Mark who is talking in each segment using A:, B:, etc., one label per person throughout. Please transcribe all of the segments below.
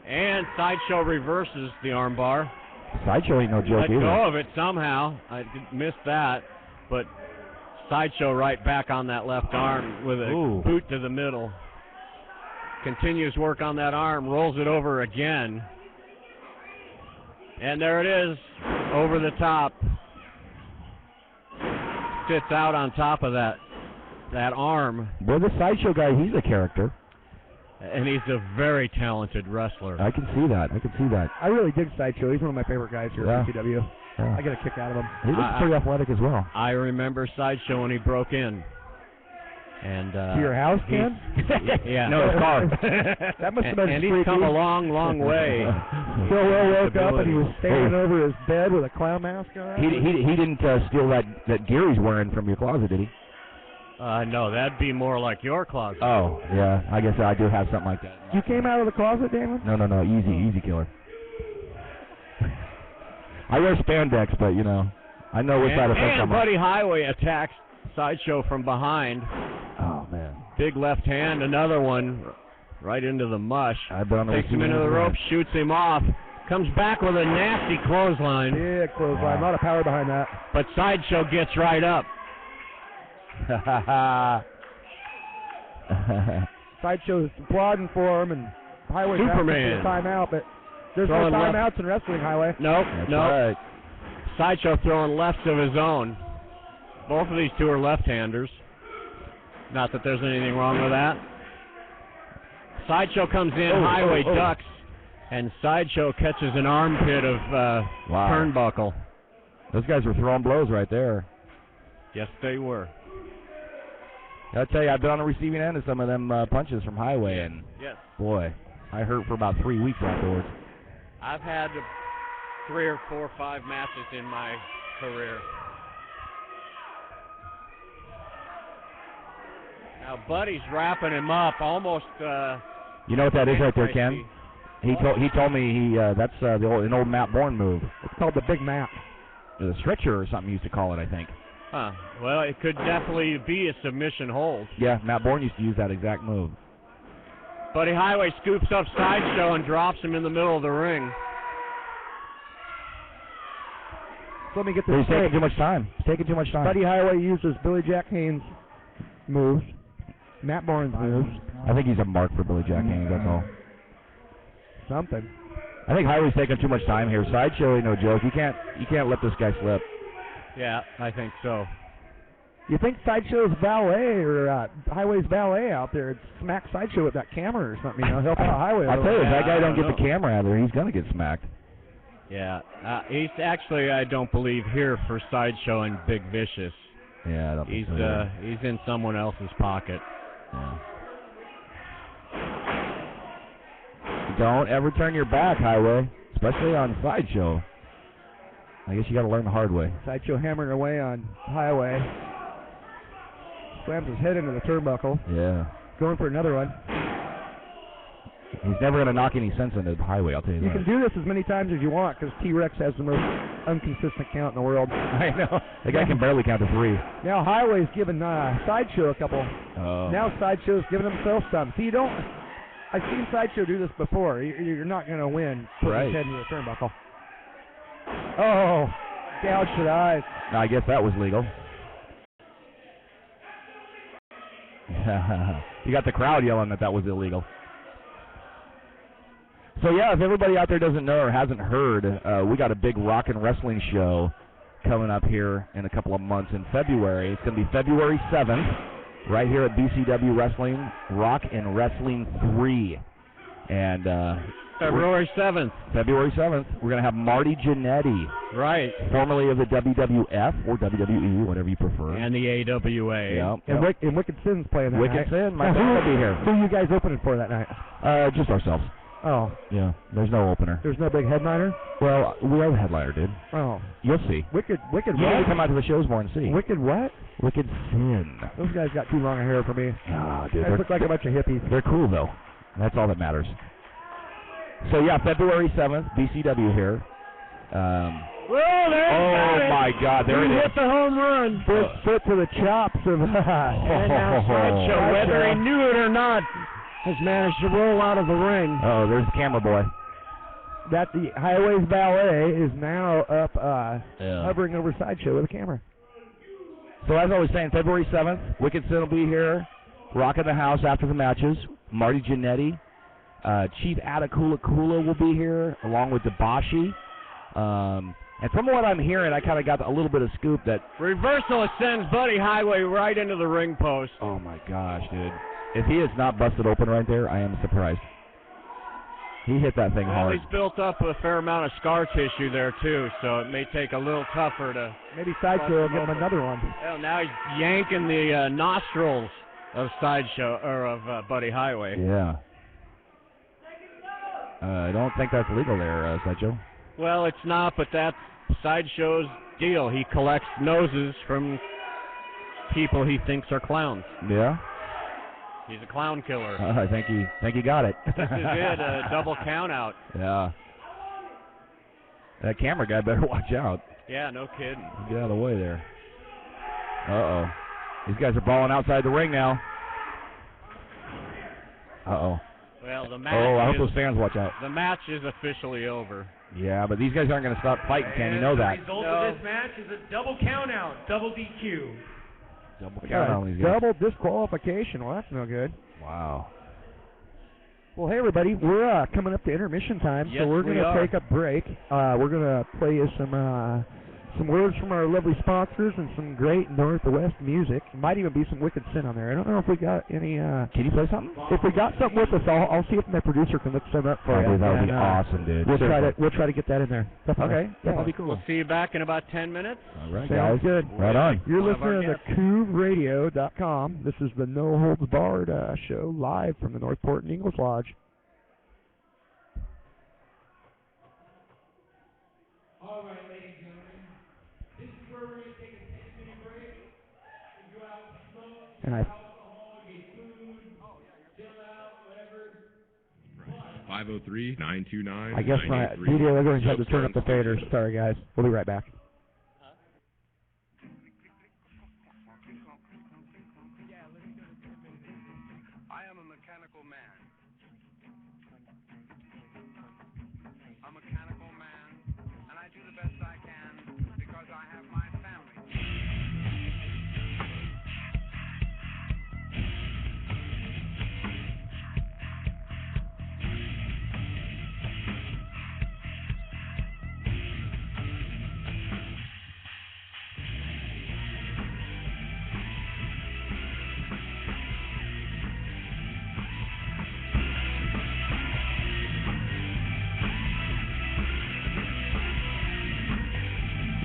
A: And Sideshow reverses the armbar.
B: Sideshow ain't no joke
A: Let
B: either.
A: go of it somehow. I missed that, but Sideshow right back on that left arm with a boot to the middle. Continues work on that arm, rolls it over again. And there it is, over the top. Sits out on top of that arm.
B: Boy, this Sideshow guy, he's a character.
A: And he's a very talented wrestler.
B: I can see that.
C: I really dig Sideshow. He's one of my favorite guys here at BCW.
B: Yeah.
C: I get a kick out of him.
B: He looks pretty athletic as well.
A: I remember Sideshow when he broke in. And
C: to your house, Ken?
A: Yeah.
B: No, his car.
C: That must have been
A: And he's come a long, long way.
C: Bill Will woke up and he was standing over his bed with a clown mask on.
B: He didn't steal that gear he's wearing from your closet, did he?
A: No, that'd be more like your closet.
B: Oh, yeah. I guess I do have something like that.
C: You came out of the closet, Damon?
B: No. Easy killer. I wear spandex, but, I know what side effects I'm on.
A: Buddy Highway attacks Sideshow from behind.
B: Oh, man.
A: Big left hand, another one right into the mush.
B: Takes
A: him into the ropes, shoots him off. Comes back with a nasty clothesline.
C: Yeah, clothesline. A lot of power behind that.
A: But Sideshow gets right up.
C: Sideshow's applauding for him, and Highway's
A: Superman.
C: asking for a timeout, but there's no timeouts in wrestling, Highway.
A: Nope.
B: Right.
A: Sideshow throwing lefts of his own. Both of these two are left-handers. Not that there's anything wrong with that. Sideshow comes in, Highway ducks, and Sideshow catches an armpit of turnbuckle.
B: Those guys were throwing blows right there.
A: Yes, they were.
B: I'll tell you, I've been on the receiving end of some of them punches from Highway, and boy, I hurt for about 3 weeks afterwards.
A: I've had 3 or 4 or 5 matches in my career. Now, Buddy's wrapping him up almost.
B: You know what that is right there, Ken? He told me that's an old Matt Bourne move.
C: It's called the Big Matt.
B: The stretcher or something he used to call it, I think.
A: Huh. Well, it could definitely be a submission hold.
B: Yeah, Matt Bourne used to use that exact move.
A: Buddy Highway scoops up Sideshow and drops him in the middle of the ring.
C: Let me get this
B: He's taking too much time.
C: Buddy Highway uses Billy Jack Haynes' moves. Matt Bourne's moves.
B: I think he's a mark for Billy Jack Haynes, that's all.
C: Something.
B: I think Highway's taking too much time here. Sideshow ain't no joke. You can't let this guy slip.
A: Yeah, I think so.
C: You think Sideshow's valet or Highway's valet out there? Smack Sideshow with that camera or something, help out Highway.
B: I'll tell you, if that guy don't get the camera out there, he's going to get smacked.
A: Yeah, he's actually, I don't believe, here for Sideshow and Big Vicious.
B: Yeah, I don't think so.
A: He's in someone else's pocket.
B: Yeah. Don't ever turn your back, Highway, especially on Sideshow. I guess you got to learn the hard way.
C: Sideshow hammering away on Highway. Slams his head into the turnbuckle.
B: Yeah.
C: Going for another one.
B: He's never going to knock any sense into the Highway, I'll tell you that.
C: You can do this as many times as you want because T-Rex has the most inconsistent count in the world.
B: I know. The guy can barely count to 3.
C: Now Highway's giving Sideshow a couple.
B: Oh.
C: Now Sideshow's giving himself some. See, I've seen Sideshow do this before. You're not going to win putting his head into the turnbuckle. Oh, gouged to the eyes.
B: Now, I guess that was legal. You got the crowd yelling that was illegal. So, yeah, if everybody out there doesn't know or hasn't heard, we got a big rock and wrestling show coming up here in a couple of months in February. It's going to be February 7th right here at BCW Wrestling, Rock and Wrestling 3. And
A: February 7th.
B: February 7th. We're going to have Marty Jannetty.
A: Right.
B: Formerly of the WWF or WWE, whatever you prefer.
A: And the AWA.
B: Yep.
C: And Wicked Sin's playing that night.
B: Wicked Sin. My friend will be here.
C: Who are you guys opening for that night?
B: Just ourselves.
C: Oh.
B: Yeah. There's no opener.
C: There's no big headliner?
B: Well, we are the headliner, dude.
C: Oh.
B: You'll see.
C: Wicked
B: you
C: what?
B: need to come out to the shows more and see.
C: Wicked what?
B: Wicked Sin.
C: Those guys got too long a hair for me.
B: Oh, dude.
C: They look like a bunch of hippies.
B: They're cool, though. That's all that matters. So, yeah, February 7th, BCW here. My God, there it is.
A: Hit the home run.
C: Foot to the chops of
A: and now Sideshow, whether he knew it or not, has managed to roll out of the ring.
B: Oh, there's the camera boy.
C: that the Highways Ballet is now up, hovering over Sideshow with a camera.
B: So as I was saying, February 7th, Wicked Sin will be here, rocking the house after the matches. Marty Jannetty, Chief Atakula Kula will be here, along with Debashi. And from what I'm hearing, I kind of got a little bit of scoop that...
A: Reversal sends Buddy Highway right into the ring post.
B: Oh, my gosh, dude. If he is not busted open right there, I am surprised. He hit that thing hard.
A: He's built up a fair amount of scar tissue there, too, so it may take a little tougher to...
C: Maybe Sideshow will give him another one.
A: Well, now he's yanking the nostrils of Sideshow, or of Buddy Highway.
B: Yeah. I don't think that's legal there, Sideshow.
A: Well, it's not, but that's Sideshow's deal. He collects noses from people he thinks are clowns.
B: Yeah?
A: He's a clown killer.
B: I think he got it.
A: This is it, a double count out.
B: Yeah. That camera guy better watch out.
A: Yeah, no kidding.
B: Get out of the way there. Uh-oh. These guys are balling outside the ring now. Uh-oh.
A: Well, the match
B: I hope those fans watch out.
A: The match is officially over.
B: Yeah, but these guys aren't going to stop fighting, Ken. You know that.
D: The result of this match is a double count out, double DQ.
B: Double count out.
C: Double disqualification. Well, that's no good.
B: Wow.
C: Well, hey, everybody. We're coming up to intermission time,
A: yes,
C: so we're going to take a break. We're going to play you some words from our lovely sponsors and some great Northwest music. Might even be some Wicked Sin on there. I don't know if we got any...
B: Can you play something?
C: If we got something with us, I'll see if my producer can look some up for you.
B: That would be awesome, dude.
C: We'll try to get that in there. Definitely.
B: Okay. Yeah, that'll be cool.
A: We'll see you back in about 10 minutes.
B: All right,
C: Sounds
B: guys.
C: good.
B: Right on.
C: You're listening to KouvRadio.com. This is the No Holds Barred show live from the North Port and Ingalls Lodge.
D: All right, ladies and gentlemen. This is where we're going to take a 10-minute break and go out and smoke,
C: And
D: alcohol, get food, chill out, whatever.
E: 503-929.
C: I guess my DJ, we're going to have to turn up the faders. Sorry, guys. We'll be right back.
F: I am a mechanical man. A mechanical man, and I do the best I can because I have my family.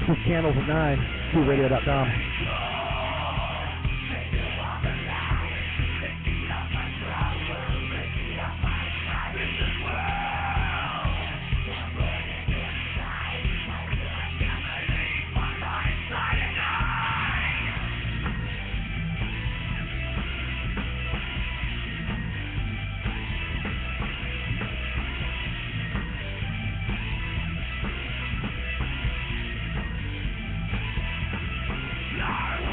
C: This is Candles at 9, KouvRadio.com.
F: No!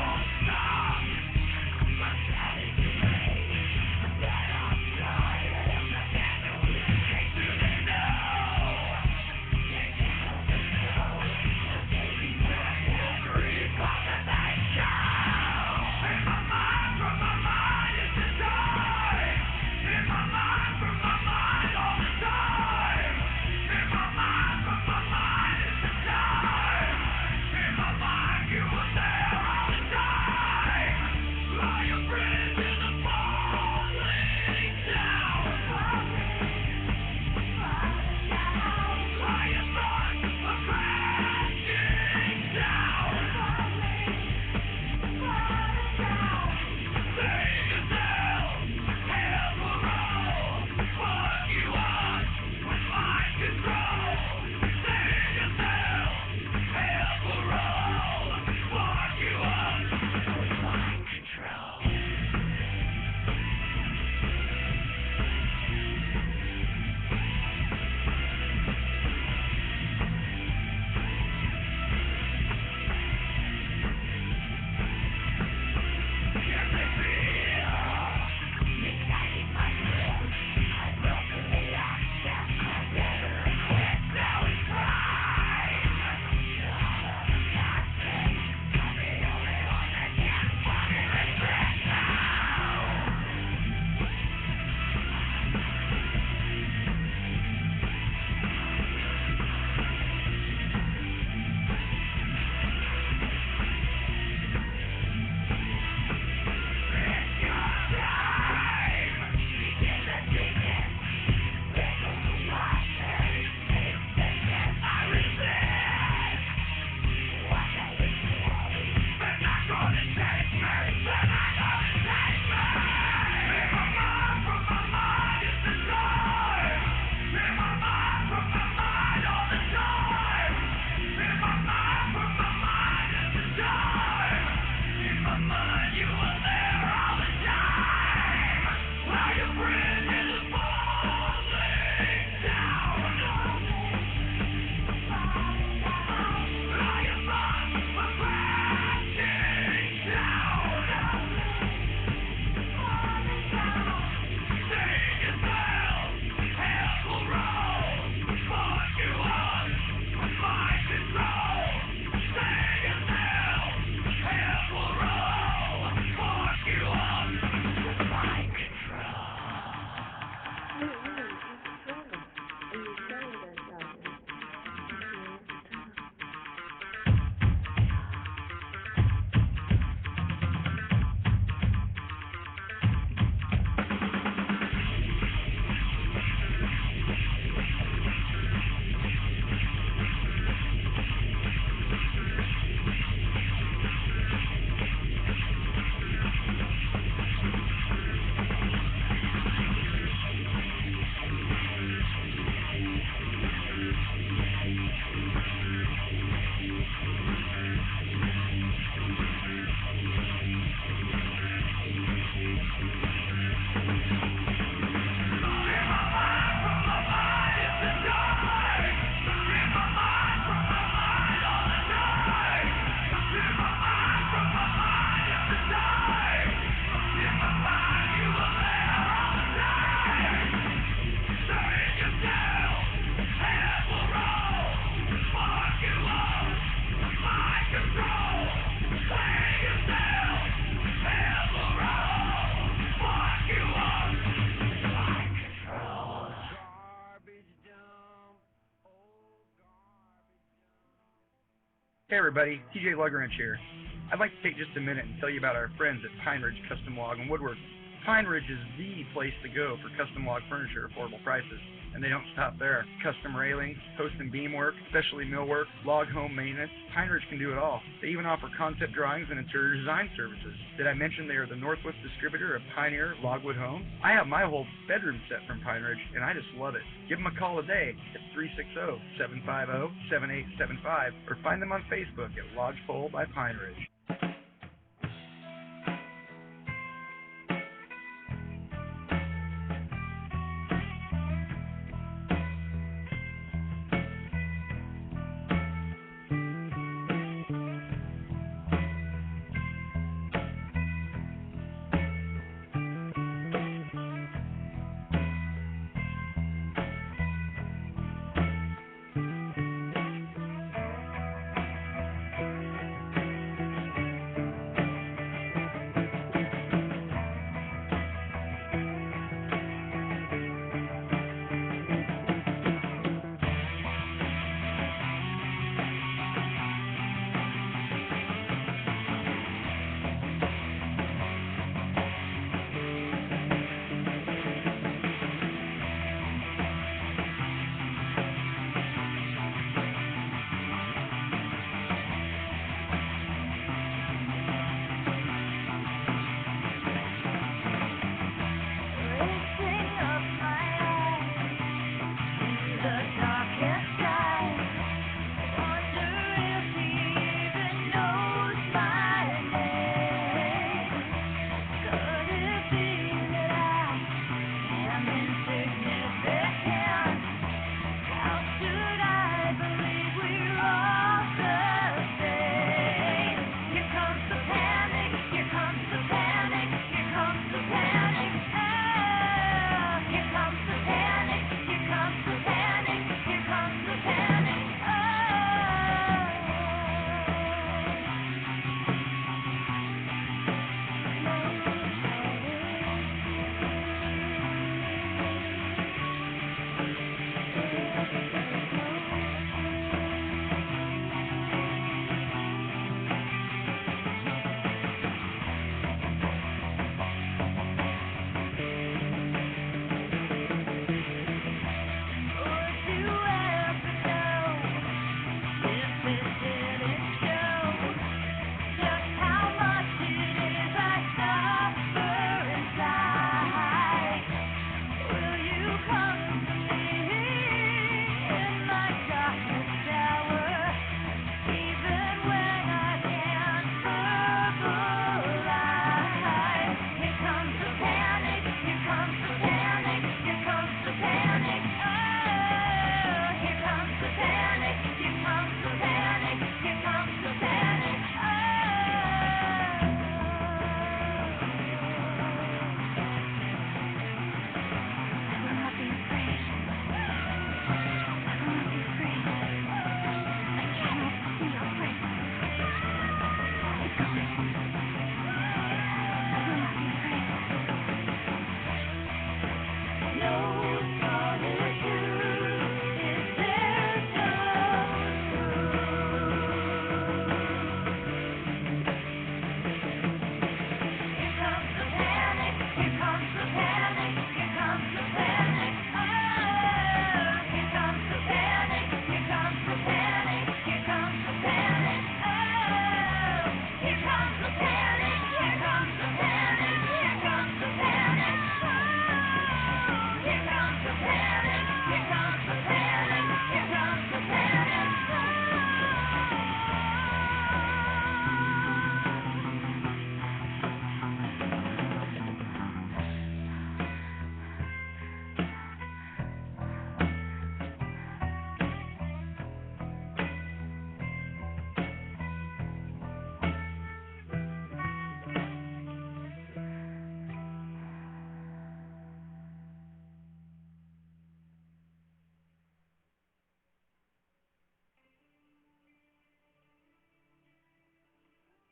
E: Hey everybody, TJ Lugranch here. I'd like to take just a minute and tell you about our friends at Pine Ridge Custom Log and Woodworking. Pine Ridge is the place to go for custom log furniture at affordable prices. And they don't stop there. Custom railings, post and beam work, specialty millwork, log home maintenance. Pine Ridge can do it all. They even offer concept drawings and interior design services. Did I mention they are the Northwest distributor of Pioneer Logwood Homes? I have my whole bedroom set from Pine Ridge, and I just love it. Give them a call today at 360-750-7875 or find them on Facebook at Lodgepole by Pine Ridge.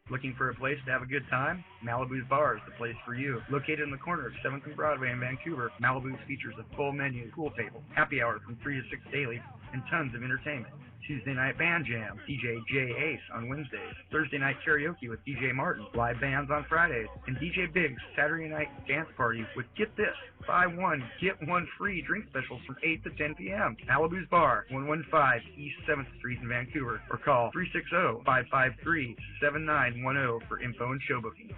E: Looking for a place to have a good time? Malibu's Bar is the place for you. Located in the corner of 7th and Broadway in Vancouver, Malibu's features a full menu, pool table, happy hour from 3 to 6 daily, and tons of entertainment. Tuesday night band jam, DJ J Ace on Wednesdays. Thursday night karaoke with DJ Martin. Live bands on Fridays. And DJ Biggs Saturday night dance party with, get this, buy one, get one free drink specials from 8 to 10 p.m. Malibu's Bar, 115 East 7th Street in Vancouver. Or call 360-553-7910 for info and show booking.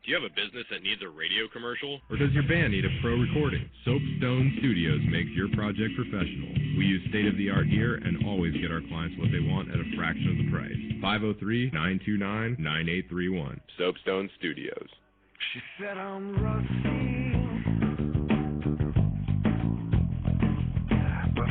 G: Do you have a business that needs a radio commercial? Or does your band need a pro recording? Soapstone Studios makes your project professional. We use state-of-the-art gear and always get our clients what they want at a fraction of the price. 503-929-9831. Soapstone Studios.
F: She said I'm rusty.
H: Got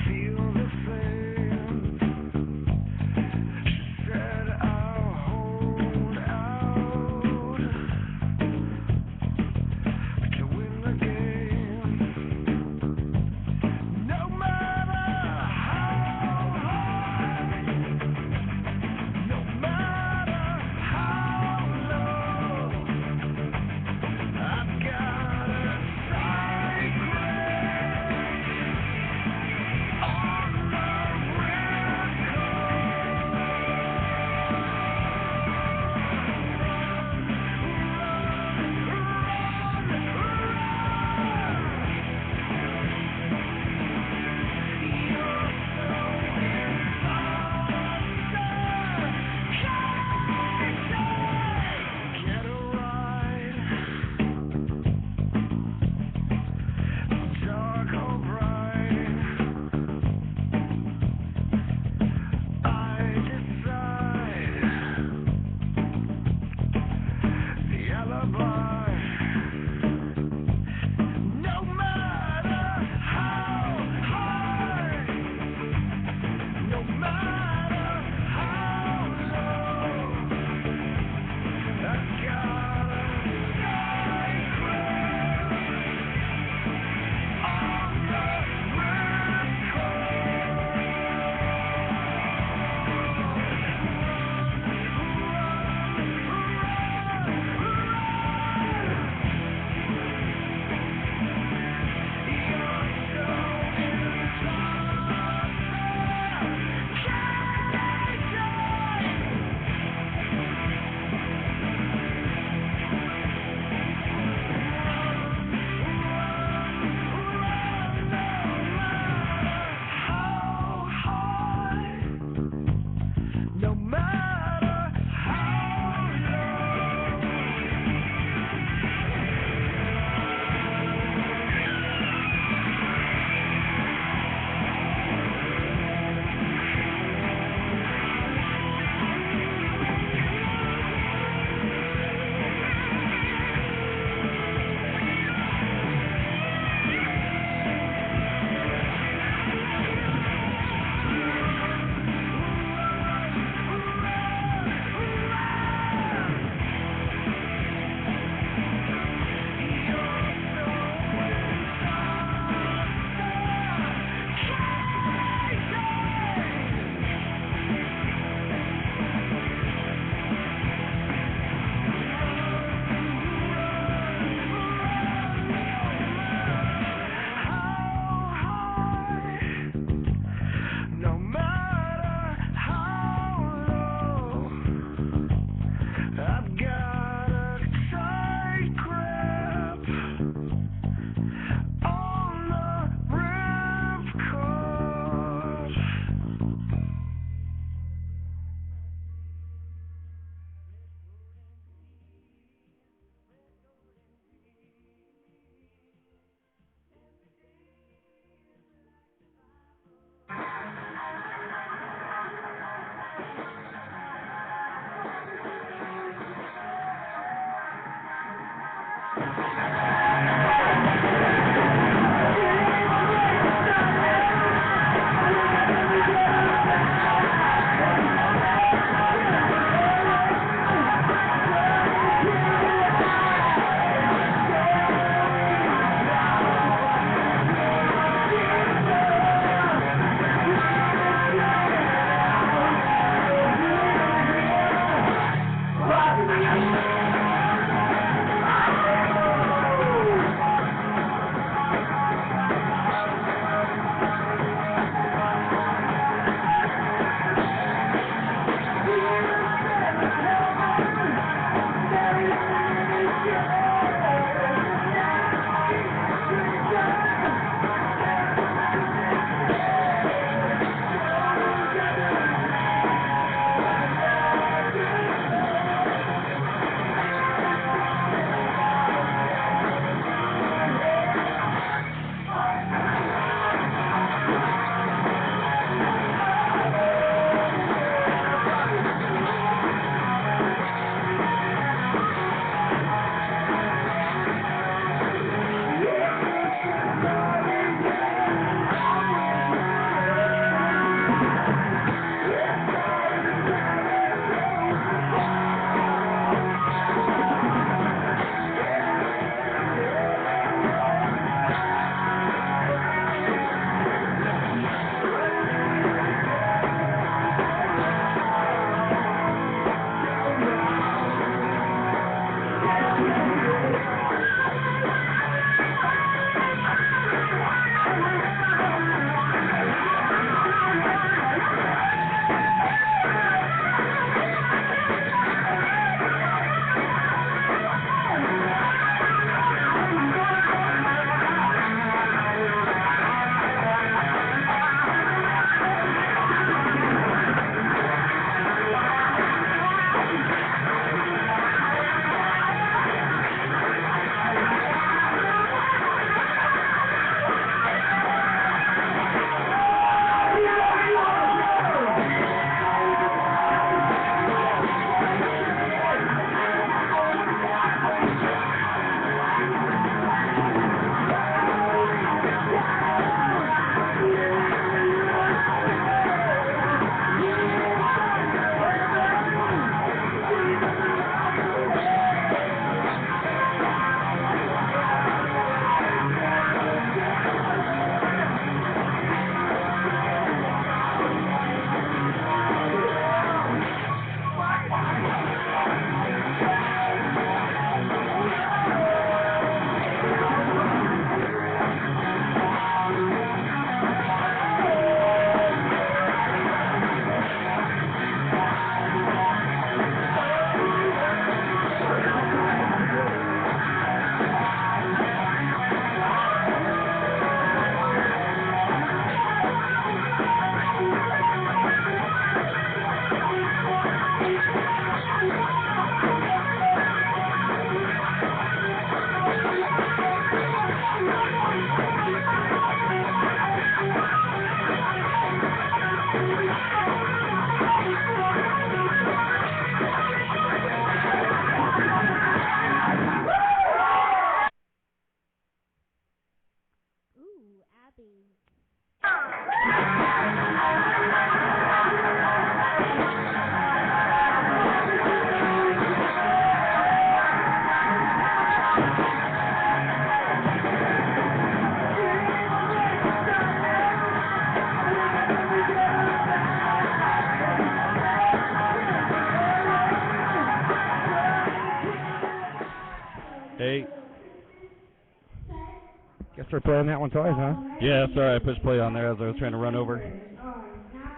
C: Sorry, playing that one twice, huh?
A: Yeah, sorry, I pushed play on there as I was trying to run over.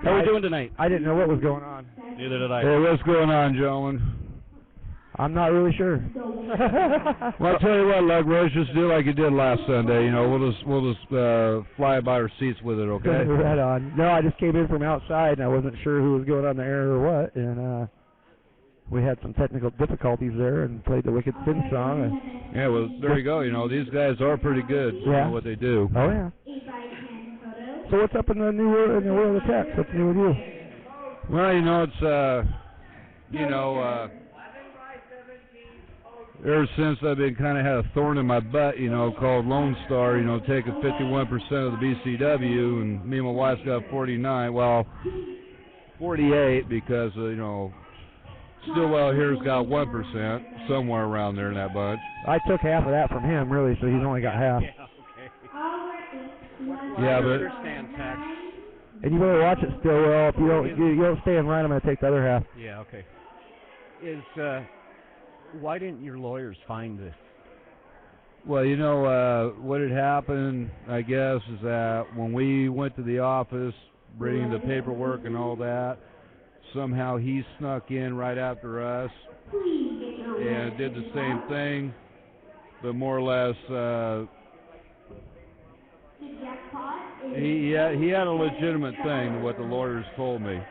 A: How are we doing tonight?
C: I didn't know what was going on.
A: Neither did I.
H: Hey, what's going on, gentlemen?
C: I'm not really sure.
H: Well, I'll tell you what, Lug, let's just do like you did last Sunday. You know, we'll just fly by our seats with it, okay?
C: Right on. No, I just came in from outside, and I wasn't sure who was going on the air or what, and we had some technical difficulties there and played the Wicked Sin song.
H: Yeah, well, there you go. You know, these guys are pretty good. You know what they do.
C: Oh, yeah. So what's up in the new world, in the world of tech? What's new with you?
H: Well, you know, it's, ever since I've been kind of had a thorn in my butt, you know, called Lone Star, you know, taking 51% of the BCW, and me and my wife's got 49, well, 48 because, you know, Stillwell here's got 1%, somewhere around there in that bunch.
C: I took half of that from him, really, so he's only got half.
H: Yeah, but
C: and you better watch it, Stillwell. If you don't stay in line, I'm going to take the other half.
A: Yeah, okay. Why didn't your lawyers find this?
H: Well, you know, what had happened, I guess, is that when we went to the office, bringing the paperwork and all that, somehow he snuck in right after us and did the same thing, but more or less, he had a legitimate thing, what the lawyers told me.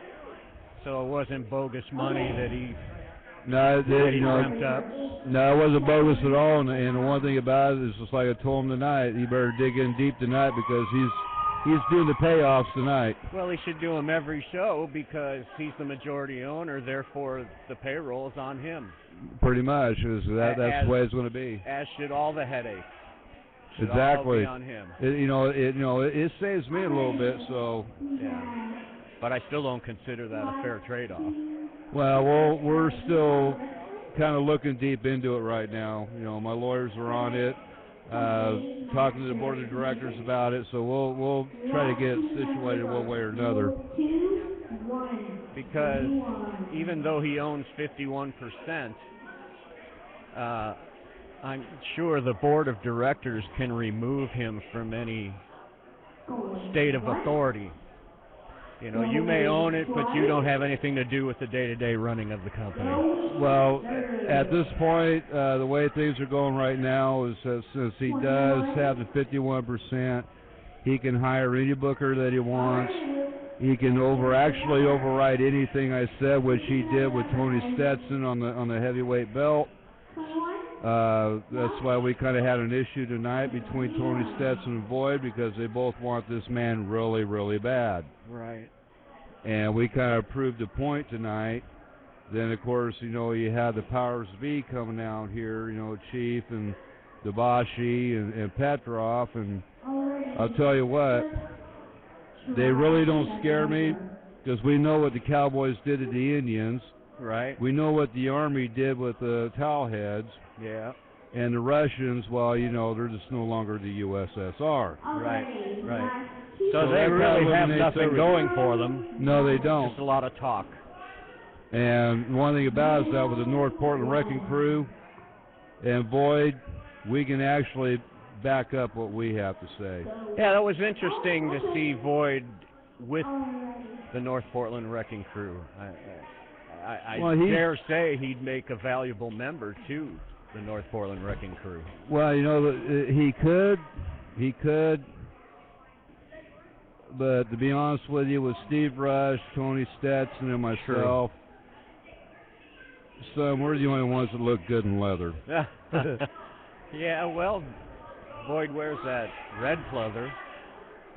A: So it wasn't bogus money that he...
H: No,
A: dreamt up.
H: No, it wasn't bogus at all. And the one thing about it is, just like I told him tonight, he better dig in deep tonight because he's doing the payoffs tonight.
A: Well, he should do them every show because he's the majority owner. Therefore, the payroll is on him.
H: Pretty much, that's the way it's going to be.
A: As should all the headaches. Should
H: exactly.
A: All be on him.
H: It saves me a little bit. So.
A: Yeah. But I still don't consider that a fair trade-off.
H: Well, we're still kind of looking deep into it right now. You know, my lawyers are on it, talking to the board of directors about it. So we'll try to get it situated one way or another.
A: Because even though he owns 51%, I'm sure the board of directors can remove him from any state of authority. You know, you may own it, but you don't have anything to do with the day-to-day running of the company.
H: Well, at this point, the way things are going right now is that since he does have the 51%, he can hire any booker that he wants. He can actually override anything I said, which he did with Tony Stetson on the heavyweight belt. That's why we kind of had an issue tonight between Tony Stetson and Void, because they both want this man really, really bad.
A: Right.
H: And we kind of proved a point tonight. Then, of course, you know, you had the Powers V coming out here, you know, Chief and Dabashi and Petrov. And I'll tell you what, they really don't scare me because we know what the Cowboys did to the Indians.
A: Right.
H: We know what the Army did with the Towelheads.
A: Yeah.
H: And the Russians, well, you know, they're just no longer the USSR.
A: Right, right. So they really have nothing going for them.
H: No, they don't.
A: Just a lot of talk.
H: And one thing about it is that with the North Portland Wrecking Crew and Void, we can actually back up what we have to say.
A: Yeah, that was interesting to see Void with the North Portland Wrecking Crew. I dare say he'd make a valuable member to the North Portland Wrecking Crew.
H: Well, you know, he could, but to be honest with you, with Steve Rush, Tony Stetson, and myself, so we're the only ones that look good in leather.
A: Yeah, well, Void wears that red pleather.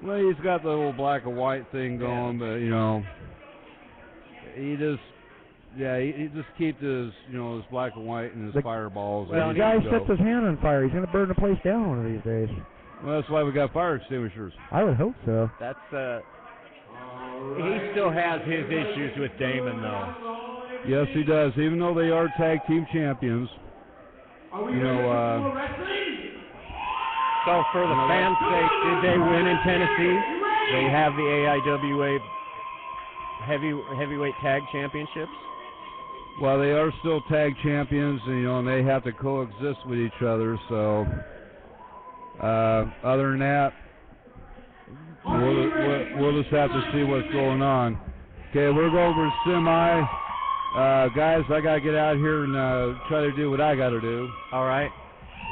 H: Well, he's got the little black and white thing going, but, you know, he just keeps his, you know, his black and white and his fireballs.
C: Well, the guy sets his hand on fire. He's going to burn the place down one of these days.
H: Well, that's why we got fire extinguishers.
C: I would hope so.
A: That's, he still has his issues with Damon, though.
H: Yes, he does. Even though they are tag team champions, you know.
A: So for the fans' sake, did they win in Tennessee? They have the AIWA heavyweight tag championships.
H: Well, they are still tag champions, and, you know, and they have to coexist with each other. So, Other than that, we'll just have to see what's going on. Okay, we're going over to semi. Guys, I got to get out here and try to do what I got to do.
A: All right.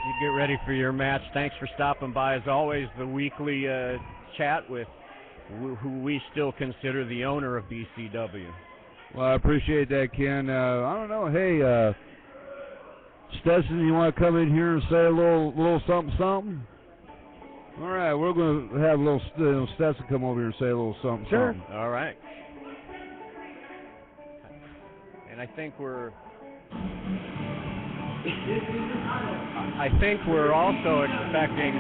A: You get ready for your match. Thanks for stopping by. As always, the weekly chat with who we still consider the owner of BCW.
H: Well, I appreciate that, Ken. I don't know. Hey, Stetson, you want to come in here and say a little something? All right, we're going to have a little Stetson come over here and say a little something.
A: Sure. All right. And I think we're also expecting.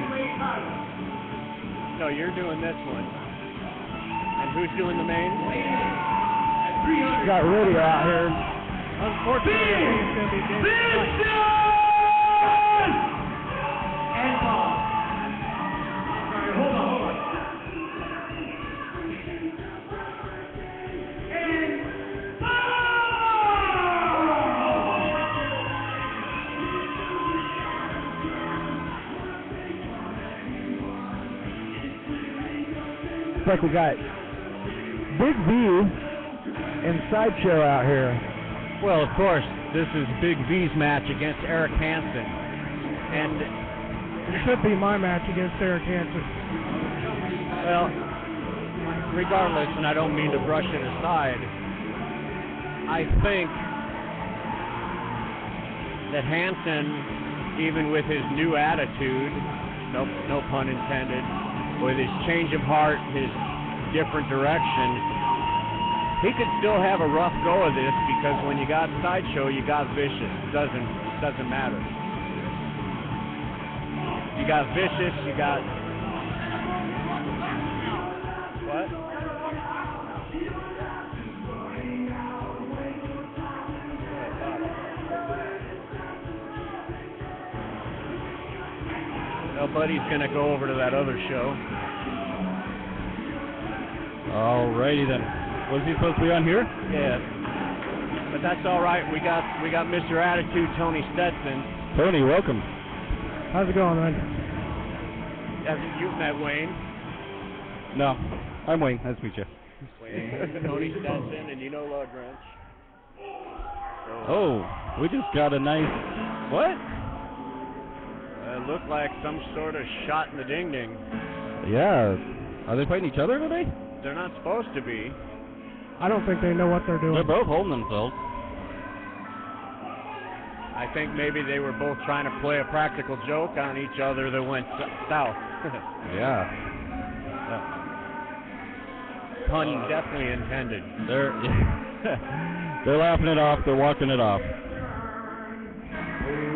A: No, you're doing this one. And who's doing the main?
C: Got radio out here.
D: Unfortunately, it's going to be Vincent! And Bob. Sorry, hold on. And
C: Looks like we got Big V and Sideshow out here.
A: Well, of course, this is Big V's match against Eric Hansen. And
C: it should be my match against Eric Hansen.
A: Well, regardless, and I don't mean to brush it aside, I think that Hansen, even with his new attitude, no pun intended, with his change of heart, his different direction, he could still have a rough go of this because when you got Sideshow, you got Vicious. Doesn't matter. You got Vicious, you got what? Nobody's gonna go over to that other show.
B: Alrighty then. Was he supposed to be on here?
A: Yeah. But that's all right. We got Mr. Attitude, Tony Stetson.
B: Tony, welcome.
C: How's it going, man?
A: You've met Wayne.
B: No, I'm Wayne. Nice to meet you.
A: Wayne, Tony Stetson, and you know Ludgrench.
B: Oh, we just got a nice... What?
A: It looked like some sort of shot in the ding-ding.
B: Yeah. Are they fighting each other today?
A: They're not supposed to be.
C: I don't think they know what they're doing.
B: They're both holding themselves.
A: I think maybe they were both trying to play a practical joke on each other that went south.
B: Yeah.
A: Pun definitely intended.
B: They're laughing it off. They're walking it off.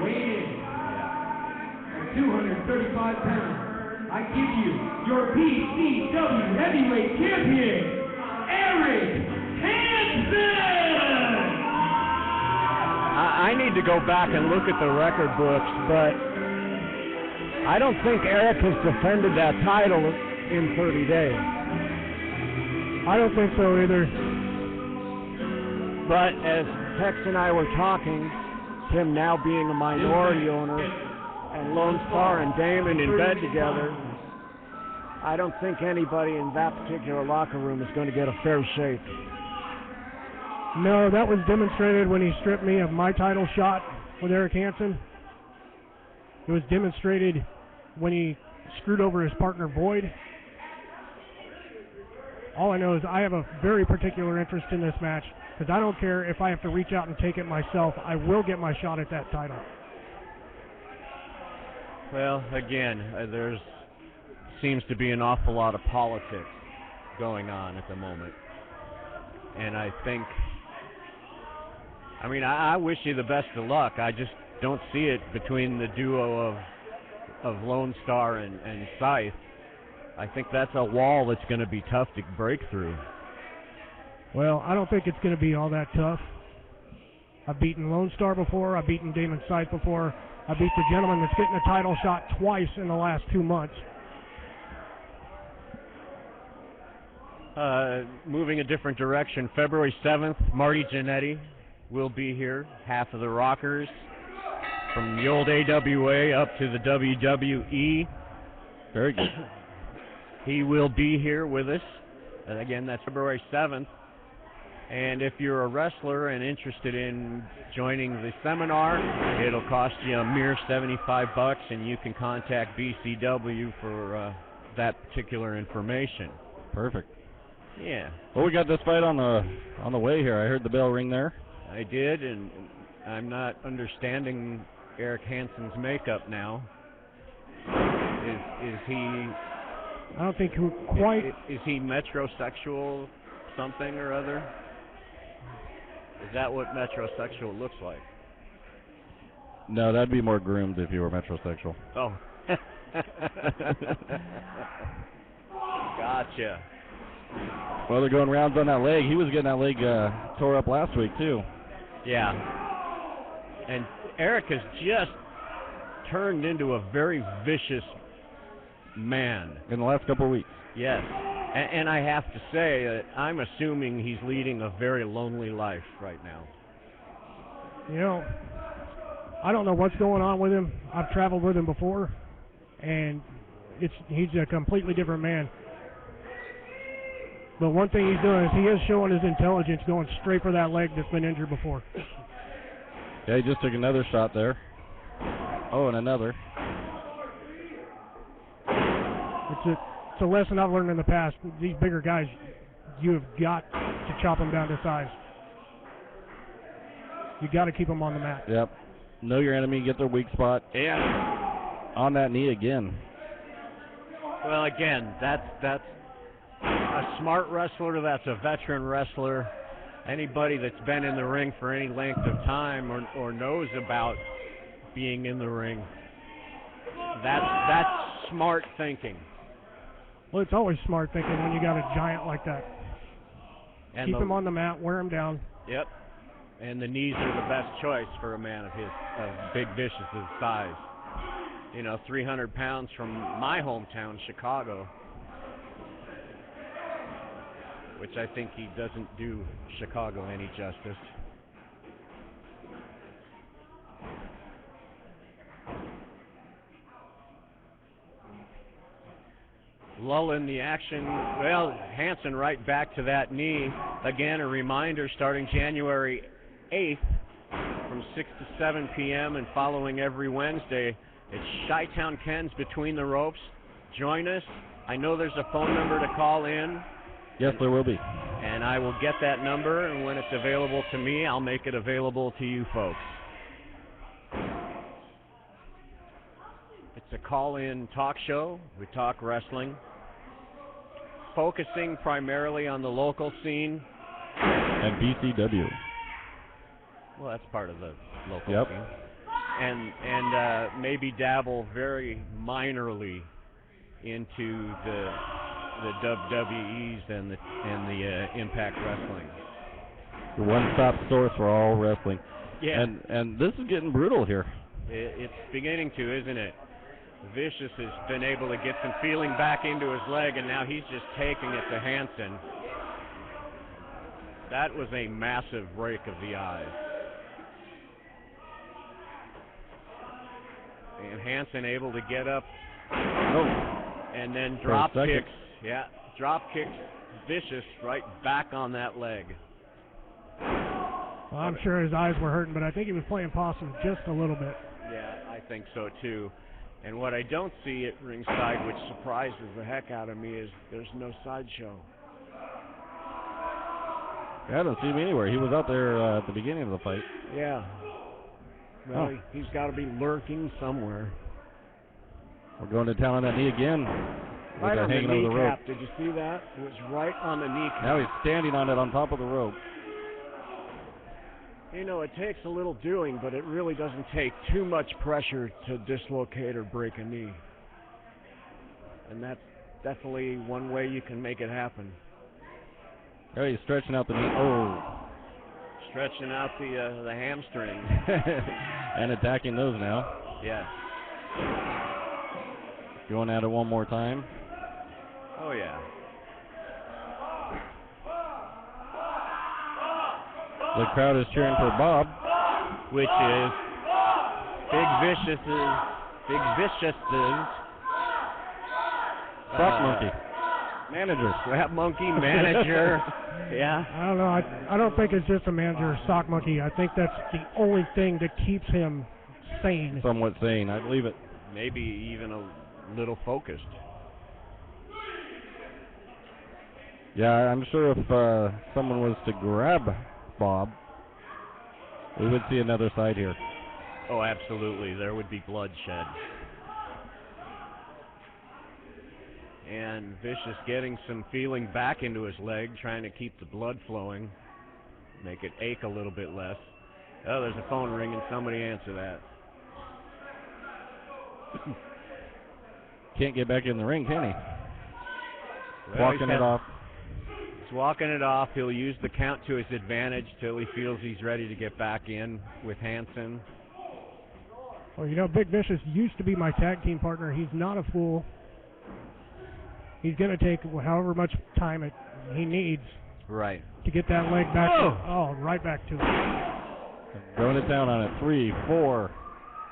D: weighing 235 pounds, I give you your BCW heavyweight champion, Eric Hansen!
A: I need to go back and look at the record books, but I don't think Eric has defended that title in 30 days.
C: I don't think so either.
A: But as Tex and I were talking, him now being a minority owner, and Lone Star and Damon in bed together, I don't think anybody in that particular locker room is going to get a fair shake.
C: No, that was demonstrated when he stripped me of my title shot with Eric Hansen. It was demonstrated when he screwed over his partner Boyd. All I know is I have a very particular interest in this match, because I don't care if I have to reach out and take it myself. I will get my shot at that title.
A: Well, again, there seems to be an awful lot of politics going on at the moment. And I think, I wish you the best of luck. I just don't see it between the duo of Lone Star and Scythe. I think that's a wall that's going to be tough to break through.
C: Well, I don't think it's going to be all that tough. I've beaten Lone Star before. I've beaten Damon Scythe before. I beat the gentleman that's getting a title shot twice in the last 2 months.
A: Moving a different direction, February 7th, Marty Jannetty will be here, half of the Rockers, from the old AWA up to the WWE.
I: Very good.
A: He will be here with us. And again, that's February 7th. And if you're a wrestler and interested in joining the seminar, it'll cost you a mere $75, and you can contact BCW for that particular information.
I: Perfect.
A: Yeah.
I: Well, we got this fight on the way here. I heard the bell ring there.
A: I did, and I'm not understanding Eric Hansen's makeup now. Is he?
J: I don't think quite.
A: Is he metrosexual, something or other? Is that what metrosexual looks like?
I: No, that'd be more groomed if you were metrosexual.
A: Oh. Gotcha.
I: Well, they're going rounds on that leg. He was getting that leg tore up last week, too.
A: Yeah. And Eric has just turned into a very vicious man.
I: In the last couple of weeks.
A: Yes. And I have to say that I'm assuming he's leading a very lonely life right now.
J: You know, I don't know what's going on with him. I've traveled with him before, and he's a completely different man. But one thing he's doing is he is showing his intelligence, going straight for that leg that's been injured before.
I: Yeah, he just took another shot there. Oh, and another.
J: It's a lesson I've learned in the past. These bigger guys, you have got to chop them down to size. You got to keep them on the mat.
I: Yep. Know your enemy, get their weak spot.
A: Yeah.
I: On that knee again.
A: Well, again, that's a smart wrestler. That's a veteran wrestler. Anybody that's been in the ring for any length of time or knows about being in the ring, that's smart thinking.
J: Well, it's always smart thinking when you got a giant like that.
A: And
J: keep him on the mat, wear him down.
A: Yep. And the knees are the best choice for a man of Big Vicious's size. 300 pounds from my hometown, Chicago, which I think he doesn't do Chicago any justice. Lull in the action. Well, Hansen right back to that knee. Again, a reminder, starting January 8th from 6 to 7 p.m. and following every Wednesday, it's Chi-Town Ken's Between the Ropes. Join us. I know there's a phone number to call in.
I: Yes, there will be.
A: And I will get that number, and when it's available to me, I'll make it available to you folks. It's a call-in talk show. We talk wrestling, focusing primarily on the local scene.
I: And BCW.
A: Well, that's part of the local scene. And maybe dabble very minorly into the WWEs and the Impact Wrestling.
I: The one-stop source for all wrestling.
A: Yeah.
I: And this is getting brutal here.
A: It's beginning to, isn't it? Vicious has been able to get some feeling back into his leg, and now he's just taking it to Hansen. That was a massive break of the eyes. And Hansen able to get up. And then drop kicks. Yeah, drop kicks Vicious right back on that leg.
J: Well, I'm sure his eyes were hurting, but I think he was playing possum just a little bit.
A: Yeah, I think so too. And what I don't see at ringside, which surprises the heck out of me, is there's no sideshow.
I: Yeah, I don't see him anywhere. He was out there at the beginning of the fight.
A: Yeah. Well, he's got to be lurking somewhere.
I: We're going to town on that knee again.
A: Right on the
I: hanging over the rope.
A: kneecap. Did you see that? It was right on the kneecap.
I: Now he's standing on it on top of the rope.
A: It takes a little doing, but it really doesn't take too much pressure to dislocate or break a knee. And that's definitely one way you can make it happen.
I: Oh, he's stretching out the knee. Oh.
A: Stretching out the hamstrings.
I: And attacking those now.
A: Yes.
I: Going at it one more time.
A: Oh, yeah.
I: The crowd is cheering for Bob.
A: Which is Big Vicious's
I: Sock monkey. Manager.
A: Slap monkey, manager. Yeah.
J: I don't know. I don't think it's just a manager or sock monkey. I think that's the only thing that keeps him sane.
I: Somewhat sane. I believe it.
A: Maybe even a little focused.
I: Yeah, I'm sure if someone was to grab Bob, we would see another side here.
A: Oh, absolutely. There would be bloodshed. And Vicious getting some feeling back into his leg, trying to keep the blood flowing, make it ache a little bit less. Oh, there's a phone ringing. Somebody answer that.
I: Can't get back in the ring, can he?
A: Well,
I: Walking it off.
A: He's walking it off. He'll use the count to his advantage till he feels he's ready to get back in with Hansen.
J: Well, you know, Big Vicious used to be my tag team partner. He's not a fool. He's going to take however much time he needs
A: right
J: to get that leg back. Right back to it.
I: Throwing it down on it. 3, 4.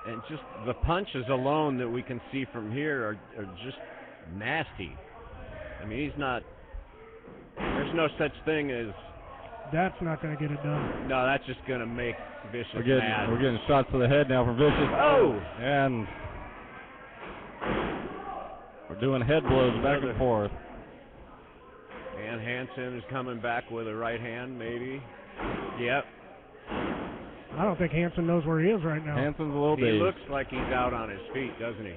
A: And just the punches alone that we can see from here are just nasty. I mean, he's not... There's no such thing as...
J: That's not going to get it done.
A: No, that's just going to make Vicious mad.
I: We're getting shots to the head now from Vicious.
A: Oh!
I: And we're doing head blows back and forth.
A: And Hansen is coming back with a right hand, maybe. Yep.
J: I don't think Hansen knows where he is right now.
I: Hansen's a little
A: He
I: dazed.
A: looks like he's out on his feet, doesn't he?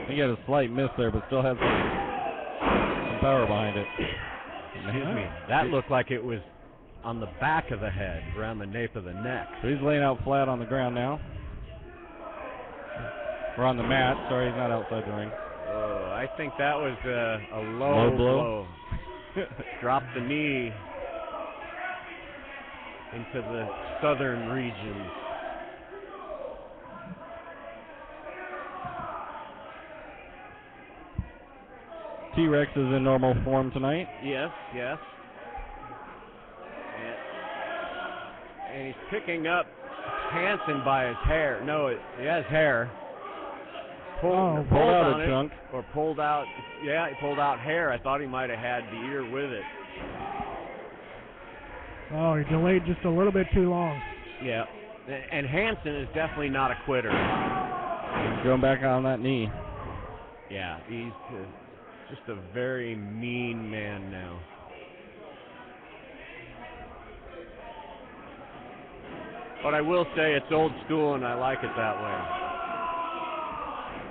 I: He got a slight miss there, but still has some power behind it.
A: Excuse me. That looked like it was on the back of the head, around the nape of the neck.
I: So he's laying out flat on the ground now. We're on the mat. Sorry, he's not outside the ring.
A: Oh, I think that was a low blow. Dropped the knee into the southern regions.
I: T-Rex is in normal form tonight.
A: Yes. And he's picking up Hansen by his hair. No, he has hair. Pulled
I: out a chunk.
A: Or pulled out, he pulled out hair. I thought he might have had the ear with it.
J: Oh, he delayed just a little bit too long.
A: Yeah. And Hansen is definitely not a quitter.
I: He's going back on that knee.
A: Yeah, he's just a very mean man now. But I will say it's old school, and I like it that way.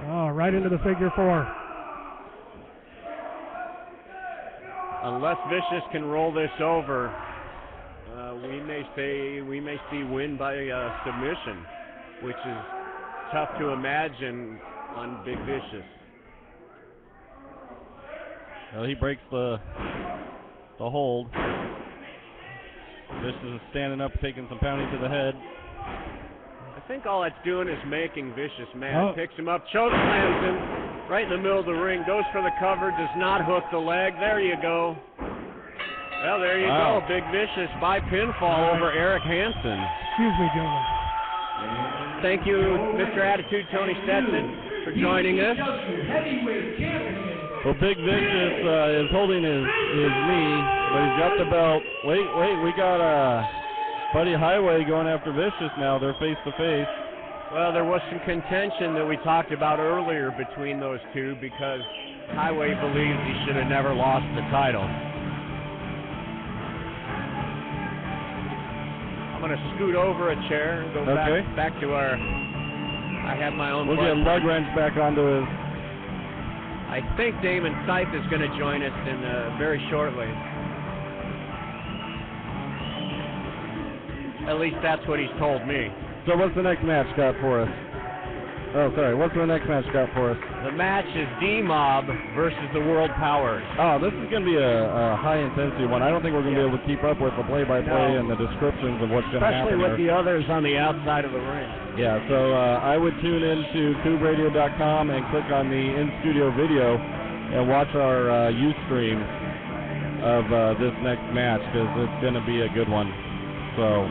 J: Oh, right into the figure 4.
A: Unless Vicious can roll this over, we may see win by submission, which is tough to imagine on Big Vicious.
I: Well, he breaks the hold. Vicious is standing up, taking some pounding to the head.
A: I think all that's doing is making Vicious mad. Picks him up, choke slams him right in the middle of the ring, goes for the cover, does not hook the leg. There you go. Well, there you go. Big Vicious by pinfall over Eric Hansen.
J: Excuse me, gentlemen.
A: Thank you, Mr. Attitude Tony Stetson, for joining us.
I: Well, Big Vicious is holding his knee, but he's got the belt. Wait, we got Buddy Highway going after Vicious now. They're face to face.
A: Well, there was some contention that we talked about earlier between those two because Highway believes he should have never lost the title. I'm going to scoot over a chair and go back to our... I have my own...
I: We'll get Lug Wrench back onto his...
A: I think Damon Sythe is going to join us in very shortly. At least that's what he's told me.
I: So what's the next match got for us? Oh, sorry. What's the next match got for us?
A: The match is D-Mob versus the World Powers.
I: Oh, this is going to be a high-intensity one. I don't think we're going to be able to keep up with the play-by-play and the descriptions of what's going to happen.
A: Especially with the others on the outside of the ring.
I: Yeah, so I would tune in to KouvRadio.com and click on the in-studio video and watch our Ustream of this next match because it's going to be a good one. So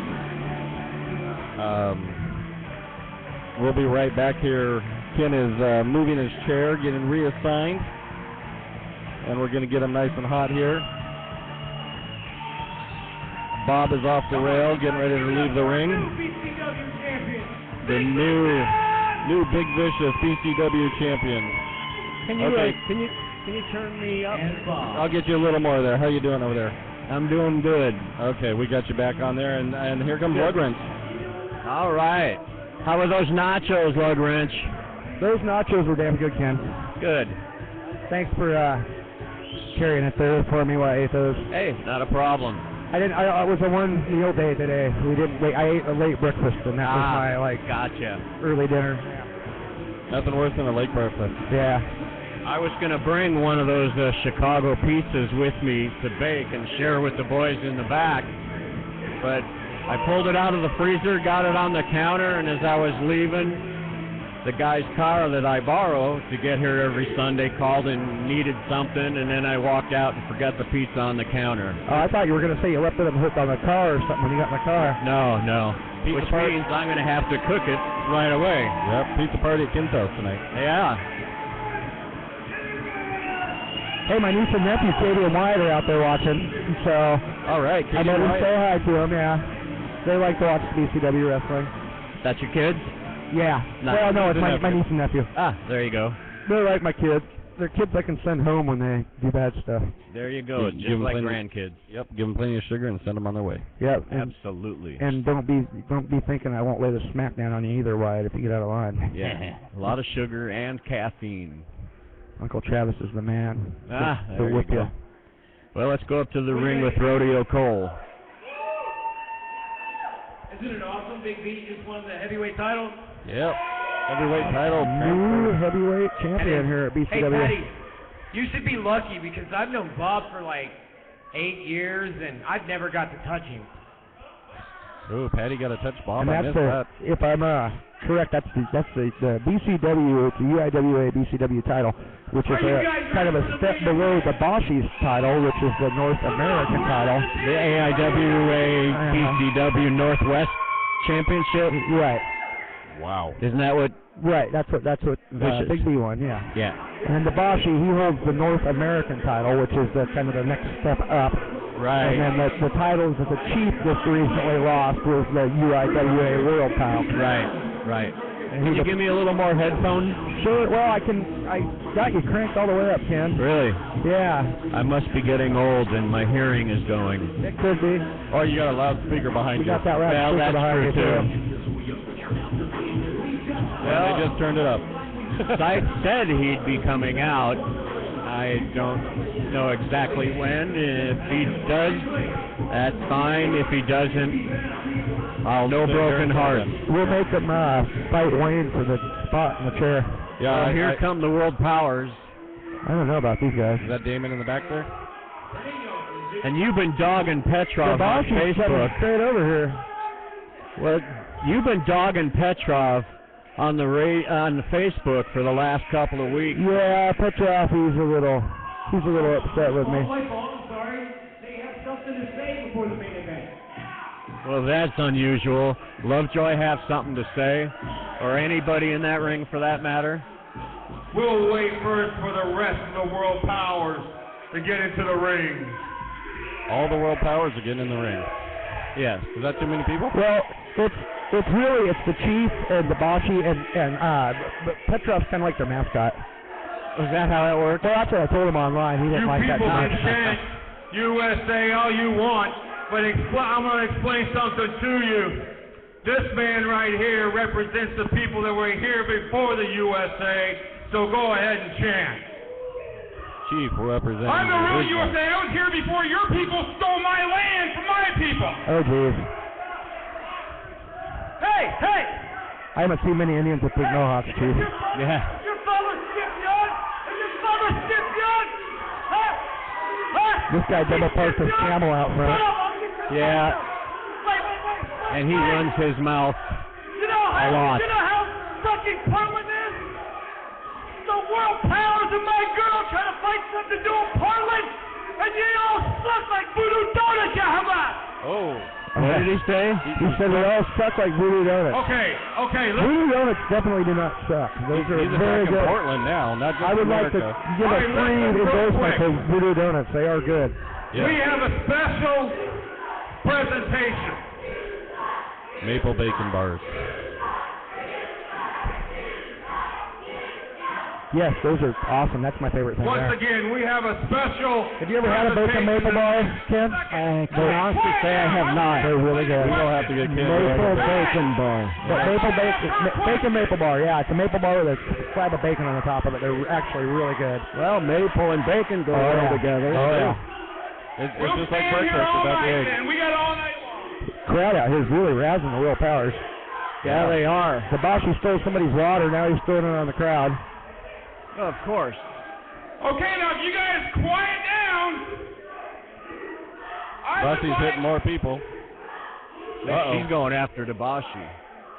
I: we'll be right back here Ken is moving his chair, getting reassigned. And we're going to get him nice and hot here. Bob is off the rail, getting ready to leave the ring. The new Big Vicious BCW champion.
J: Can you
I: Okay.
J: can you turn me up?
I: I'll get you a little more there. How you doing over there?
A: I'm doing good.
I: Okay, we got you back on there, and here comes Lug Wrench.
A: All right. How are those nachos, Lug Wrench?
C: Those nachos were damn good, Ken.
A: Good.
C: Thanks for carrying it there for me while I ate those.
A: Hey, not a problem.
C: I was a one meal day today. We didn't wait. I ate a late breakfast, and that was my
A: gotcha.
C: early dinner.
I: Nothing worse than a late breakfast.
C: Yeah.
A: I was going to bring one of those Chicago pizzas with me to bake and share with the boys in the back, but I pulled it out of the freezer, got it on the counter, and as I was leaving, the guy's car that I borrow to get here every Sunday called and needed something, and then I walked out and forgot the pizza on the counter.
C: Oh, I thought you were going to say you left it hooked on the car or something when you got in the car.
A: No. Which means I'm going to have to cook it right away.
I: Yep, pizza party at Ken's house tonight.
A: Yeah.
C: Hey, my niece and nephew, Katie and Wyatt, are out there watching, so
I: all right,
C: I let them say hi to them, yeah. They like to watch BCW wrestling.
A: That's your kids?
C: Yeah.
A: Nice.
C: Well, no, it's my niece and nephew.
A: Ah, there you go.
C: They're like my kids. They're kids I can send home when they do bad stuff.
A: There you go,
I: Give
A: just
I: them
A: like
I: plenty-
A: grandkids.
I: Yep, give them plenty of sugar and send them on their way.
C: Yep. And,
A: Absolutely.
C: and don't be thinking I won't lay the smackdown on you either, Wyatt, if you get out of line.
A: Yeah, a lot of sugar and caffeine.
C: Uncle Travis is the man.
A: There
C: He'll
A: you
C: whip
A: go.
C: you.
A: Well, let's go up to the ring with Rodeo Cole.
D: Isn't it awesome? Big B just won the heavyweight title.
I: Yep, heavyweight title.
C: New heavyweight champion here at BCW.
K: Hey, Patty, you should be lucky because I've known Bob for like 8 years, and I've never got to touch him.
I: Ooh, Patty got to touch Bob.
C: And
I: I
C: that's
I: missed that.
C: if I'm correct, that's the BCW, it's the UIWA BCW title, which is kind of a step below the Boschi's title, which is the North American title.
A: The AIWA BCW Northwest Championship.
C: Right.
I: Wow.
A: Isn't that what?
C: Right. That's what
A: Vicious.
C: Big B won. Yeah.
A: Yeah.
C: And the Boschi, he holds the North American title, which is the kind of the next step up.
A: Right.
C: And then the titles that the Chief just recently lost was the UIWA World title.
A: Right.
C: And
A: Can you give me a little more headphone?
C: Sure. Well, I got you cranked all the way up, Ken.
A: Really?
C: Yeah.
A: I must be getting old and my hearing is going.
C: It could be.
I: Oh, you got a loudspeaker behind
C: We
I: you.
C: got that right
A: Well, that's
C: behind you,
A: true, too.
I: Well, they just turned it up.
A: Sykes said he'd be coming out. I don't know exactly when. If he does, that's fine. If he doesn't, I'll no broken heart.
C: We'll make them fight Wayne for the spot in the chair.
I: Yeah,
A: Well, here come the World Powers.
C: I don't know about these guys.
I: Is that Damon in the back there?
A: And you've been dogging Petrov on
C: Boschi's coming
A: Facebook.
C: straight over here.
A: Well, you've been dogging Petrov on the Facebook for the last couple of weeks.
C: Yeah, Petrov, he's a little upset with me.
D: My fault. I'm sorry. They have something to say before the main event.
A: Well, that's unusual. Lovejoy have something to say, or anybody in that ring for that matter.
D: We'll wait first for the rest of the world powers to get into the ring.
I: All the world powers are getting in the ring.
A: Yes.
I: Is that too many people?
C: Well, it's the Chief and the Boschi and but Petrov's kind of like their mascot.
A: Is that how it works?
C: Well, that's what I told him online. He didn't
D: You
C: like that
D: people
C: much.
D: can chant USA all you want, but I'm going to explain something to you. This man right here represents the people that were here before the USA, so go ahead and chant.
I: Chief representing
D: I'm the real
I: original.
D: USA. I was here before your people stole my land from my people.
C: Oh, geez.
D: Hey!
C: I haven't seen many Indians with big mohawks, Chief.
A: Yeah.
D: Your father Scipion and your father Scipion!
C: This guy double parked his camel out front.
A: Yeah.
D: Wait.
A: And he runs his mouth
D: You know
A: a lot.
D: how fucking Portland is? The world powers and my girl trying to fight something to do in Portland, and you all suck like voodoo donuts, you have.
I: Oh.
A: What did he say?
C: He said they all suck like voodoo donuts.
D: Okay.
C: Voodoo donuts definitely do not suck. Those are
I: He's
C: very
I: attacking
C: good.
I: Portland now, not just
C: I would
I: America.
C: like to give a
D: All right,
C: free
D: listen real
C: endorsement
D: quick.
C: to voodoo donuts. They are good.
I: Yeah.
D: We have a special presentation.
I: Maple bacon bars.
C: Yes, those are awesome. That's my favorite thing
D: Once
C: there.
D: again, we have a special.
C: Have you ever had a bacon maple bar, Ken?
A: I can honestly say I have not.
C: They're really good.
I: We don't have to get Ken.
A: Maple bacon bar.
C: Bacon maple bar, yeah. It's a maple bar with a slab of bacon on the top of it. They're actually really good.
A: Well, maple and bacon go well together.
C: Oh, yeah.
I: It's
D: We'll
I: just like
D: stand here
I: breakfast
D: all
I: without the
D: night,
I: egg.
D: man. We got all night long.
C: Crowd out here is really razzing the real powers.
A: Yeah, they are.
C: Hibachi stole somebody's water. Now he's throwing it on the crowd.
A: Of course.
D: Okay, now if you guys quiet down.
I: Busty's hitting more people.
A: She's going after Debashi.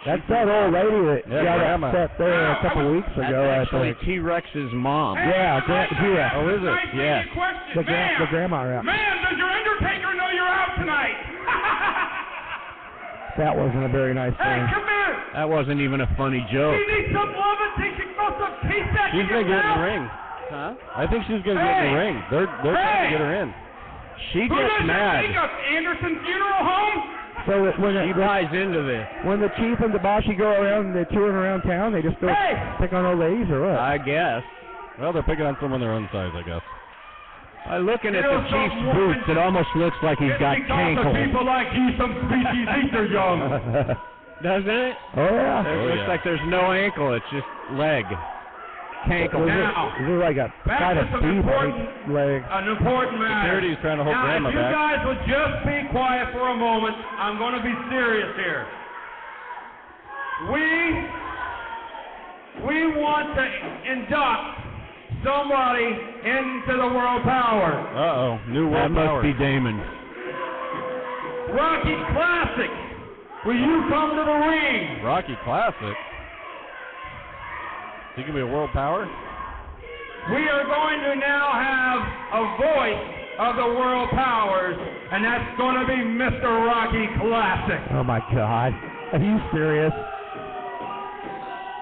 C: That's that old lady that got
I: Grandma.
C: upset there a couple weeks ago, I
A: That's actually
C: think.
A: T-Rex's mom.
C: Yeah, T-Rex.
I: Oh, is it?
A: Yes.
C: The grandma, yeah.
D: Ma'am, does your Undertaker know you're out tonight?
C: That wasn't a very nice
D: Hey,
C: thing.
D: come here.
A: That wasn't even a funny joke.
D: You need some love and take some taste that
I: She's going to get in the ring.
A: Huh?
I: I think she's going to get in the ring. They're trying to get her in.
A: She
D: Who
A: gets
D: does
A: mad.
D: your Anderson Funeral Home?
C: So that
A: She buys into this.
C: when the chief and Debashi go around, they're touring around town, they just go pick on old ladies or what?
A: I guess.
I: Well, they're picking on someone their own size, I guess.
A: By looking
D: You
A: at
D: know,
A: the Chief's
D: some
A: boots,
D: woman-
A: it almost looks like he's got
D: It's because of
A: cankles.
D: people like you, some species eat their young.
A: Doesn't it?
C: Oh, yeah.
A: It looks like there's no ankle, it's just leg. Cankle.
D: Now,
C: Is it like a
D: back
C: kind
D: to
C: of
D: some
C: beef
D: important,
C: leg?
D: an important matter.
I: Security's trying to hold
D: Now,
I: Grandma
D: if you
I: back.
D: guys would just be quiet for a moment, I'm going to be serious here. We want to induct somebody into the world power.
I: Uh-oh. New
A: That
I: world
A: must
I: power.
A: be Damon.
D: Rocky Classic, will you come to the ring?
I: Rocky Classic. He can be a world power?
D: We are going to now have a voice of the world powers, and that's going to be Mr. Rocky Classic.
C: Oh, my God. Are you serious?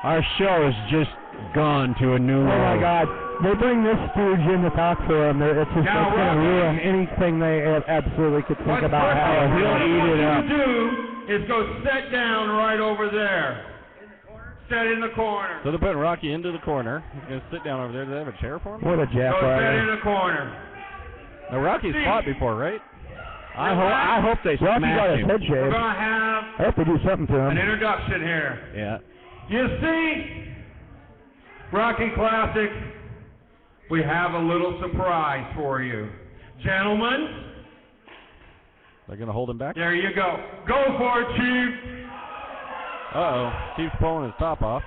A: Our show has just gone to a new
C: Oh,
A: level.
C: my God. They bring this stooge in to talk for them. It's just
D: Now,
C: going to
D: Rocky,
C: ruin anything they absolutely could think
D: What
C: about how
D: we're
C: he'll
D: going
C: eat it up.
D: to do is go sit down right over there. Sit in the corner.
I: So they're putting Rocky into the corner. He's going to sit down over there. Do they have a chair for him?
C: What a
D: Go sit in
C: jackwriter.
D: the corner.
I: Now, Rocky's
D: See.
I: fought before, right?
A: I hope they
C: Rocky got
A: smash
C: his
A: him.
C: head
D: We're
C: shaved.
D: going to have
C: I hope they do something to
D: an
C: him.
D: introduction here.
A: Yeah.
D: You see, Rocky Classic, we have a little surprise for you. Gentlemen,
I: They're going to hold him back?
D: there you go. Go for it, Chief.
I: Uh-oh. Chief's pulling his top off.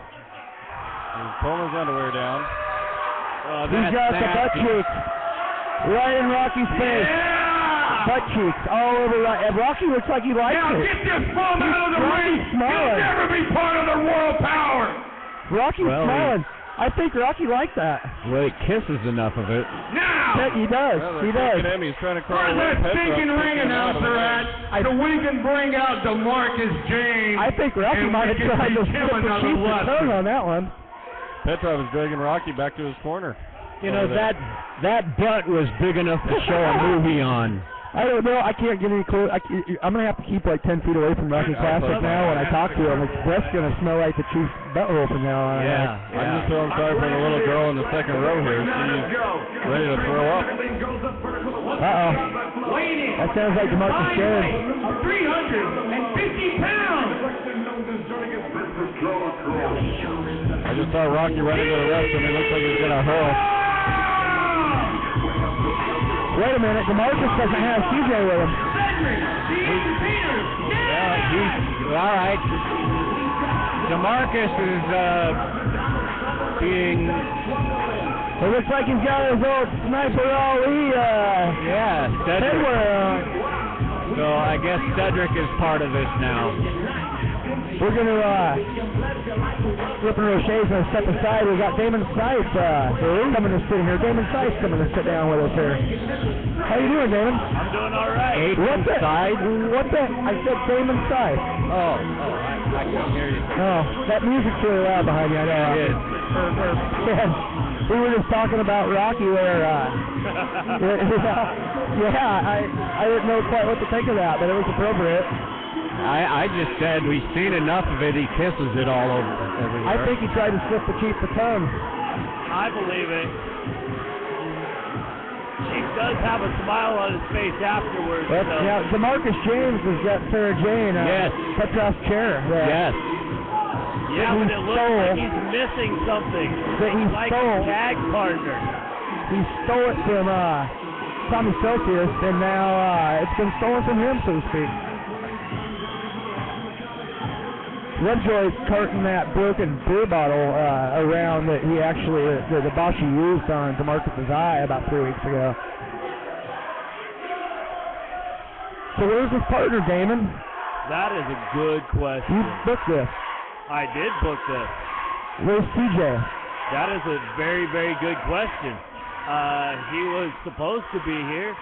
I: He's pulling his underwear down.
A: Oh,
C: He's
A: that's
C: got the butt
A: nasty.
C: cheeks right in Rocky's face.
D: Yeah!
C: Butt cheeks all over. Rocky looks like he likes
D: Now
C: it.
D: get this bum out of the
C: Rocky's
D: ring.
C: smiling.
D: He'll never be part of the world power.
C: Rocky's
A: Well,
C: smiling. I think Rocky liked that.
A: Well, he kisses enough of it.
D: Now,
C: Yeah, he does.
I: Well,
C: He
I: they're
C: does.
I: taking him. He's trying to crawl
D: where's
I: away.
D: that
I: Petrov
D: stinking
I: taking
D: ring
I: him out of the
D: announcer
I: ring.
D: at so we can bring out DeMarcus James?
C: I think Rocky
D: and
C: might
D: we
C: have
D: can
C: tried to
D: teach him
C: slip the
D: another
C: chief the
D: lesson.
C: tongue on that one.
I: Petrov is dragging Rocky back to his corner.
A: You know,
I: Over there.
A: that butt was big enough to show a movie on.
C: I don't know. I can't get any clue. I'm gonna have to keep like 10 feet away from Rocky Classic now when I talk to him. His breath's gonna smell like the chief's butthole from now on.
A: Yeah.
I: I'm just feeling sorry for the little girl in the second row here. She's ready to throw up.
C: Uh-oh. That sounds like DeMarcus James.
D: 350 pounds.
I: I just saw Rocky running to the rest of him. It looks like he's going to hurl.
C: Wait a minute. DeMarcus doesn't have CJ with him.
A: Yeah, he's all right. DeMarcus is being.
C: It looks like he's got his old Sniper Ali
A: Yeah, Cedric.
C: headwear on.
A: So I guess Cedric is part of this now.
C: We're going to, Ripper Roche's going to step aside. We got Damon Sice coming to sit here. Damon Sice coming to sit down with us here. How you doing, Damon?
L: I'm doing all right.
C: What the? I said Damon Sice.
L: I can't hear you.
C: Oh, that music's really loud behind you. I know.
L: It is.
C: We were just talking about Rocky there. I didn't know quite what to think of that, but it was appropriate.
A: I just said we've seen enough of it. He kisses it all over everywhere.
C: I think he tried to slip the Chief the tongue.
L: I believe it. Chief does have a smile on his face afterwards.
C: But, yeah, DeMarcus James has got Sarah Jane.
A: Yes.
C: Petros chair.
A: Yes.
L: Yeah, but it looks like he's missing something.
C: That he
L: like
C: stole.
L: a tag partner.
C: He stole it from Tommy Celsius, and now it's been stolen from him, so to speak. Lovejoy's carting that broken beer bottle around that he actually, the Boshi used on DeMarcus's eye about 3 weeks ago. So where's his partner, Damon?
L: That is a good question.
C: You booked this.
L: I did book this.
C: Where's TJ?
L: That is a very, very good question. He was supposed to be here.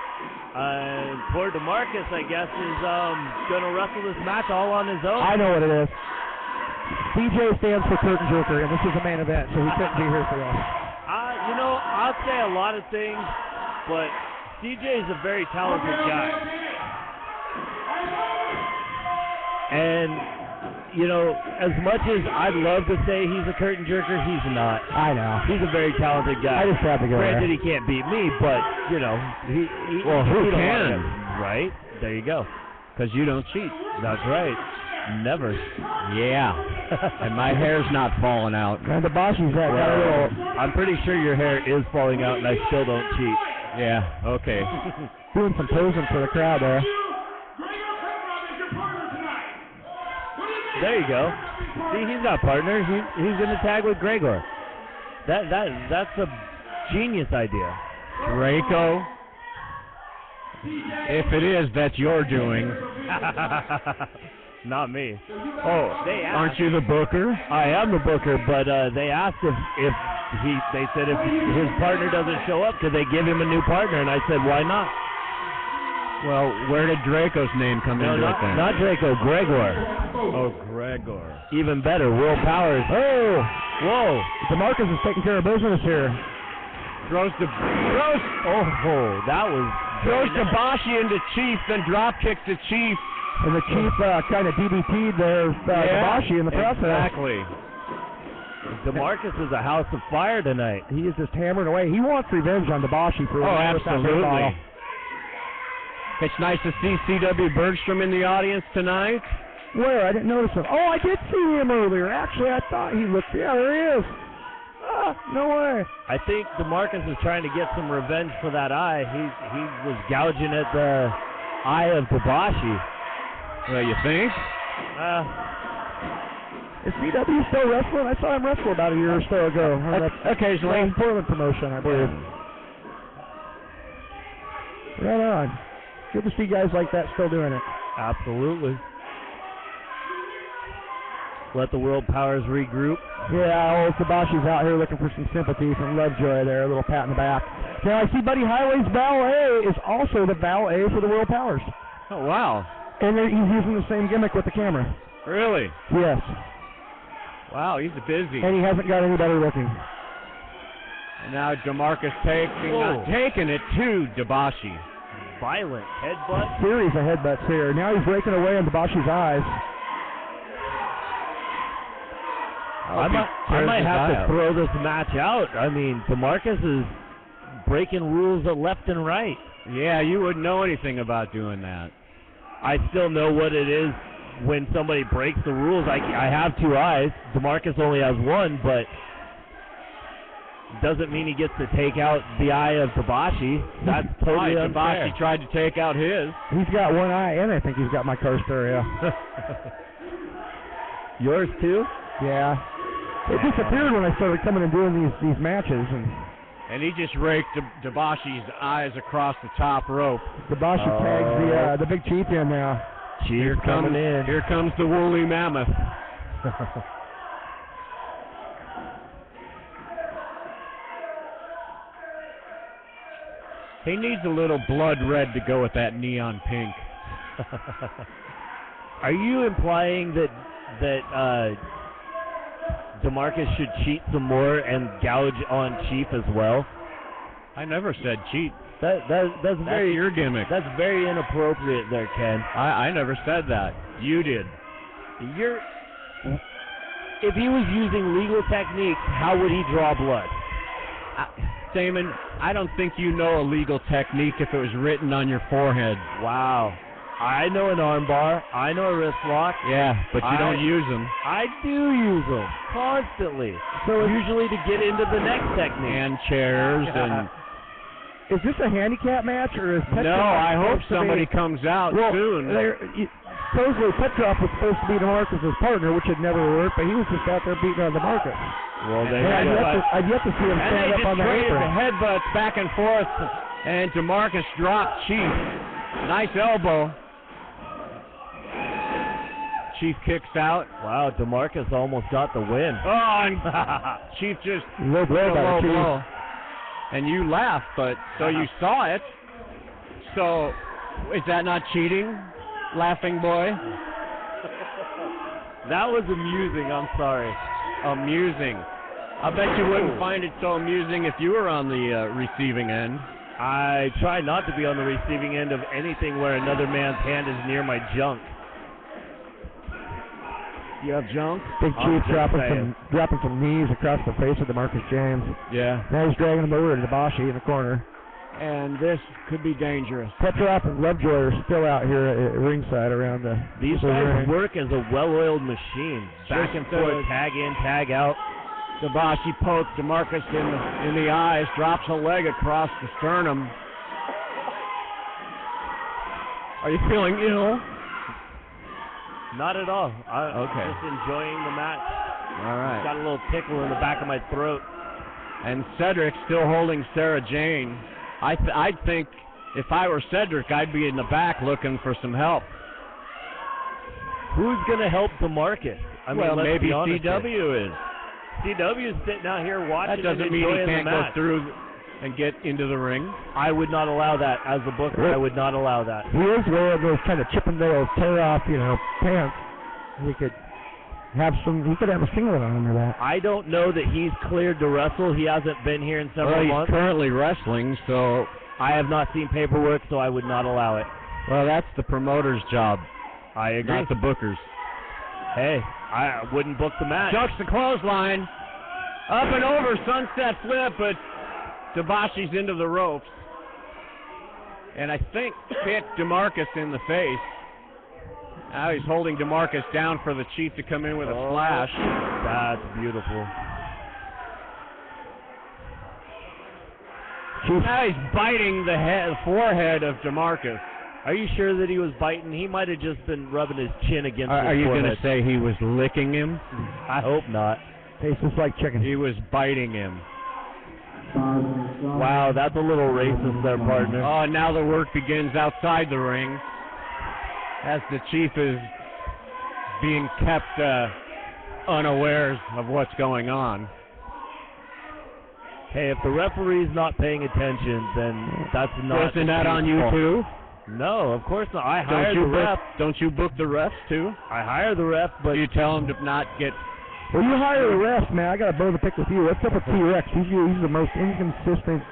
L: Poor DeMarcus, I guess, is going to wrestle this match all on his own.
C: I know what it is. CJ stands for Curtain Jerker, and this is a main event, so he couldn't be here for that.
L: I'll say a lot of things, but CJ is a very talented guy. And, as much as I'd love to say he's a curtain jerker, he's not.
C: I know.
L: He's a very talented guy.
C: I just have to go
L: Granted,
C: there.
L: he can't beat me, but,
A: who
L: don't
A: can?
L: want him, right? There you go.
A: Because you don't cheat.
L: That's right. Never.
A: Yeah. And my hair's not falling out.
C: And the Boshi's got a little...
L: I'm pretty sure your hair is falling out, and I still don't cheat.
A: Yeah, okay.
C: Doing some posing for the crowd there.
L: There you go. See, he's got partners. He's going to tag with Gregor. That's a genius idea.
A: Draco. If it is, that's your doing.
L: Not me.
A: Oh, aren't you the booker?
L: I am the booker, but they asked if they said if his partner doesn't show up, could they give him a new partner? And I said, why not?
A: Well, where did Draco's name come into it then?
L: Not Draco, Gregor.
A: Oh, Gregor.
L: Even better, Will Powers.
C: Oh!
L: Whoa.
C: DeMarcus is taking care of business here.
A: Throws Dabashi into Chief, then drop kicks the Chief.
C: And the Chief kind of DDT'd there, Dabashi in the process.
A: Exactly.
L: DeMarcus is a house of fire tonight.
C: He is just hammering away. He wants revenge on Dabashi for
A: absolutely. It's nice to see C.W. Bergstrom in the audience tonight.
C: Where? I didn't notice him. Oh, I did see him earlier. Actually, I thought he looked... Yeah, there he is. No way.
L: I think DeMarcus is trying to get some revenge for that eye. He was gouging at the eye of Dabashi.
A: Well, you think?
C: Is CW still wrestling? I saw him wrestle about a year or so ago.
A: Occasionally.
C: Portland promotion, I believe. Right on. Good to see guys like that still doing it.
L: Absolutely. Let the World Powers regroup.
C: Yeah, old Dabashi's out here looking for some sympathy from Lovejoy there, a little pat in the back. Now I see Buddy Highway's valet is also the valet for the World Powers.
A: Oh, wow.
C: And he's using the same gimmick with the camera.
A: Really?
C: Yes.
A: Wow, he's busy.
C: And he hasn't got anybody looking.
A: And now DeMarcus taking it to Dabashi.
L: Violent headbutt.
C: Series of headbutts here. Now he's breaking away on Dabashi's eyes.
L: I might have to throw this match out. I mean, DeMarcus is breaking rules left and right.
A: Yeah, you wouldn't know anything about doing that.
L: I still know what it is when somebody breaks the rules. I have two eyes. DeMarcus only has one, but doesn't mean he gets to take out the eye of Dabashi. That's totally unfair.
A: Dabashi tried to take out his.
C: He's got one eye, and I think he's got my car stereo.
L: Yours too?
C: Yeah. It disappeared when I started coming and doing these matches,
A: and he just raked Dabashi's eyes across the top rope.
C: Dabashi tags the big chief in now.
L: Chief coming in.
A: Here comes the woolly mammoth. He needs a little blood red to go with that neon pink.
L: Are you implying that DeMarcus should cheat some more and gouge on Chief as well?
A: I never said cheat.
L: That's very
A: your gimmick.
L: That's very inappropriate there, Ken.
A: I never said that. You did.
L: If he was using legal techniques, how would he draw blood?
A: Damon, I don't think you know a legal technique if it was written on your forehead.
L: Wow. I know an armbar. I know a wrist lock.
A: Yeah, but you don't use them.
L: I do use them constantly. So usually to get into the next technique.
A: And chairs and...
C: Is this a handicap match or is Petrov?
A: No, I hope
C: supposed to
A: somebody
C: be,
A: comes out soon.
C: Supposedly Petrov was supposed to be DeMarcus' partner, which had never worked, but he was just out there beating on DeMarcus.
A: Well,
C: I'd yet to see him stand up on the apron.
A: The headbutts back and forth, and DeMarcus dropped Chief. Nice elbow. Chief kicks out.
L: Wow, DeMarcus almost got the win.
A: Oh, and Chief just
C: low blow.
A: And you laughed, but so you saw it. So is that not cheating, laughing boy?
L: That was amusing. I'm sorry.
A: Amusing. I bet you wouldn't find it so amusing if you were on the receiving end.
L: I try not to be on the receiving end of anything where another man's hand is near my junk.
A: You have junk?
C: Big Chief dropping some knees across the face of DeMarcus James.
A: Yeah.
C: Now he's dragging him over to Bashi in the corner.
A: And this could be dangerous.
C: Petrov and Lovejoy are still out here at ringside around the...
L: These guys work as a well-oiled machine. Back and forth, tag in, tag out.
A: Dabashi pokes DeMarcus in the eyes, drops a leg across the sternum. Are you feeling ill?
L: Not at all.
A: Okay.
L: Just enjoying the match.
A: All right.
L: Got a little tickle in the back of my throat.
A: And Cedric still holding Sarah Jane. I'd think if I were Cedric, I'd be in the back looking for some help.
L: Who's going to help DeMarcus? I mean,
A: maybe
L: CW
A: is.
L: CW is sitting out here watching.
A: That doesn't mean he can't go through and get into the ring.
L: I would not allow that. As a booker, I would not allow that.
C: He is wearing those kind of Chippendale tear-off, pants. He could have a singlet on under that.
L: I don't know that he's cleared to wrestle. He hasn't been here in several months.
A: He's currently wrestling, so
L: I have not seen paperwork, so I would not allow it.
A: Well, that's the promoter's job.
L: I agree.
A: Not the booker's.
L: Hey, I wouldn't book the match.
A: Ducks the clothesline. Up and over, sunset flip, but Dabashi's into the ropes. And I think hit DeMarcus in the face. Now he's holding DeMarcus down for the Chief to come in with a splash.
L: That's beautiful.
A: Now he's biting the forehead of DeMarcus.
L: Are you sure that he was biting? He might have just been rubbing his chin against his forehead.
A: Are you going to say he was licking him?
L: I hope not.
C: Tastes just like chicken.
A: He was biting him.
L: Wow, that's a little racist there, partner.
A: Oh, now the work begins outside the ring as the Chief is being kept unawares of what's going on.
L: Hey, if the referee's not paying attention, then that's not...
A: Isn't that on you, too?
L: No, of course not. I hire the ref.
A: Don't you book the refs, too?
L: I hire the ref, but...
A: You tell him to not get...
C: Well, you hire the refs, man. I got a bone to pick with you. What's up with T-Rex? He's the most inconsistent.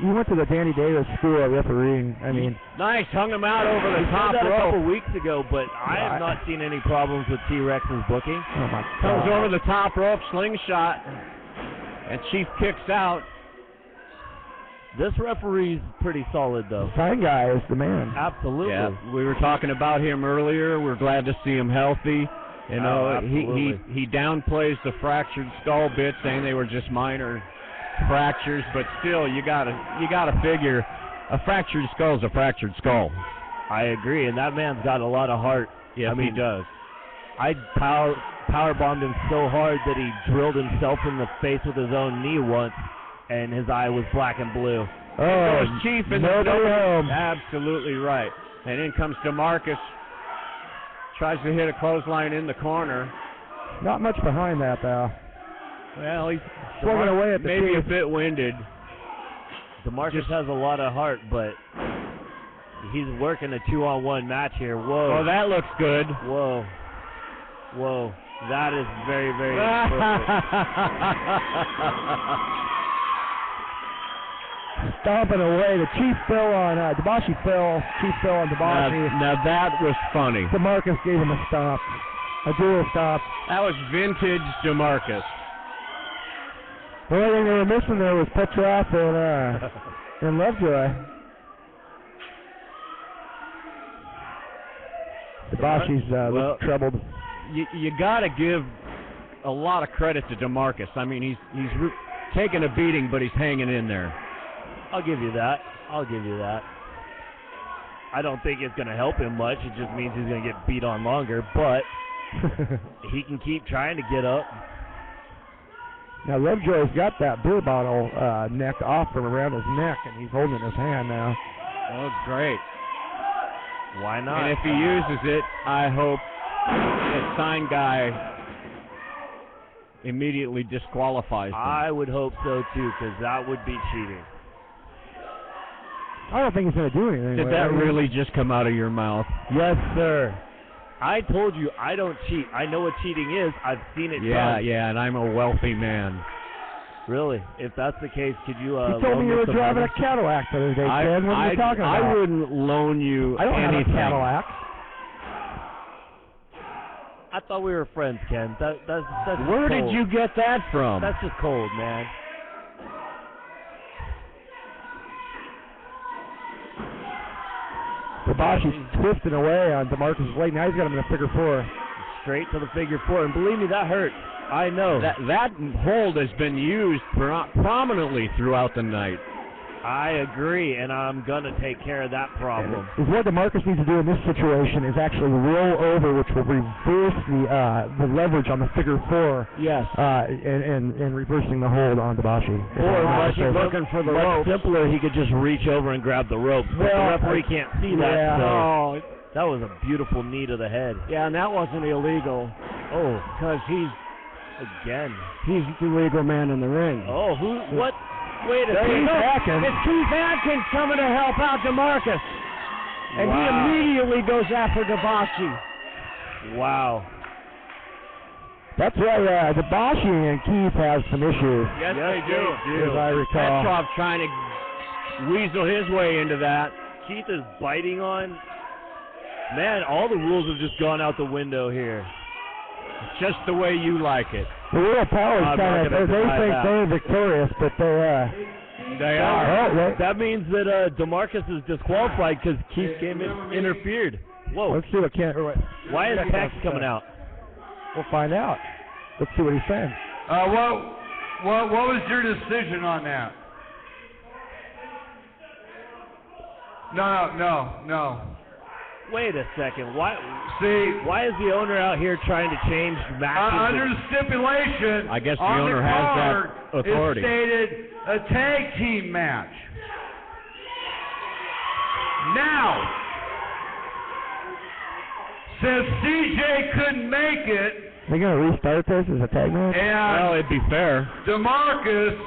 C: You went to the Danny Davis school of refereeing. I mean...
A: Nice. Hung him out over the top rope.
L: We said that a couple weeks ago, but I have not seen any problems with T-Rex's booking.
C: Oh, my God.
A: Comes over the top rope, slingshot, and Chief kicks out.
L: This referee's pretty solid, though.
C: Fine guy is the man.
L: Absolutely.
A: Yeah, we were talking about him earlier. We're glad to see him healthy. You know, he downplays the fractured skull bit, saying they were just minor fractures, but still, you gotta figure a fractured skull is a fractured skull.
L: I agree, and that man's got a lot of heart.
A: Yes,
L: I mean,
A: he does.
L: I power bombed him so hard that he drilled himself in the face with his own knee once, and his eye was black and blue.
A: Oh, Chief in
C: no
A: the
C: home.
A: Absolutely right. And in comes DeMarcus. Tries to hit a clothesline in the corner.
C: Not much behind that, though.
L: Well, he's
C: Swinging away at the
L: maybe
C: Chief.
L: a bit winded. DeMarcus has a lot of heart, but he's working a 2-on-1 match here. Whoa.
A: Oh, that looks good.
L: Whoa. Whoa. That is very, very
C: Stomping away. The Chief fell on Debashi fell. Chief fell on Debashi.
A: Now that was funny.
C: DeMarcus gave him a stomp. A dual stomp.
A: That was vintage DeMarcus.
C: The only thing they were missing there was Petrov and Lovejoy. Debashi's troubled.
A: You got to give a lot of credit to DeMarcus. I mean, he's taking a beating, but he's hanging in there.
L: I'll give you that. I don't think it's going to help him much. It just means he's going to get beat on longer, but he can keep trying to get up.
C: Now, Lovejoy's got that beer bottle neck off from around his neck, and he's holding it in his hand now.
A: Oh, great.
L: Why not?
A: And if he uses it, I hope the sign guy immediately disqualifies him.
L: I would hope so, too, because that would be cheating.
C: I don't think he's going to do anything.
A: Did that really just come out of your mouth?
C: Yes, sir.
L: I told you I don't cheat. I know what cheating is. I've seen it done.
A: Yeah, and I'm a wealthy man.
L: Really? If that's the case, could you
C: You told me you were driving a Cadillac the other day, Ken. What are you talking about?
A: I wouldn't loan you
C: I don't
A: anything.
C: have a Cadillac.
L: I thought we were friends, Ken. That's
A: Where
L: cold.
A: did you get that from?
L: That's just cold, man.
C: Debashi's twisting away on DeMarcus' leg. Now he's got him in a figure four.
L: Straight to the figure four. And believe me, that hurt. I know.
A: That hold has been used prominently throughout the night.
L: I agree, and I'm going to take care of that problem.
C: What DeMarcus needs to do in this situation is actually roll over, which will reverse the leverage on the figure four.
A: Yes.
C: And reversing the hold on Debashi.
L: Or unless he's looking for the rope. Simpler, he could just reach over and grab the rope. But the referee can't see that, so that was a beautiful knee to the head.
J: Yeah, and that wasn't illegal.
L: Oh.
J: Because he's the legal man in the ring.
L: Oh, what? Wait a
J: second.
C: Atkins.
J: It's Keith Atkins coming to help out DeMarcus. And he immediately goes after Debashi.
L: Wow.
C: That's why Debashi and Keith have some issues.
A: Yes, they do.
C: As I recall.
A: Petrov trying to weasel his way into that.
L: Keith is biting on. Man, all the rules have just gone out the window here.
A: It's just the way you like it.
C: The real power is kind of, they think they're victorious, but
A: they are.
L: That means that DeMarcus is disqualified because Keith came in, interfered. Whoa.
C: Let's see what
L: Why is Tex coming out?
C: We'll find out. Let's see what he's saying.
D: What was your decision on that? No.
L: Wait a second. Why is the owner out here trying to change matches?
D: Under stipulation,
A: I guess the
D: on
A: owner
D: the
A: has
D: card
A: that authority.
D: It stated a tag team match. Now, since CJ couldn't make it,
C: they're going to restart this as a tag match?
A: Well, it'd be fair.
D: DeMarcus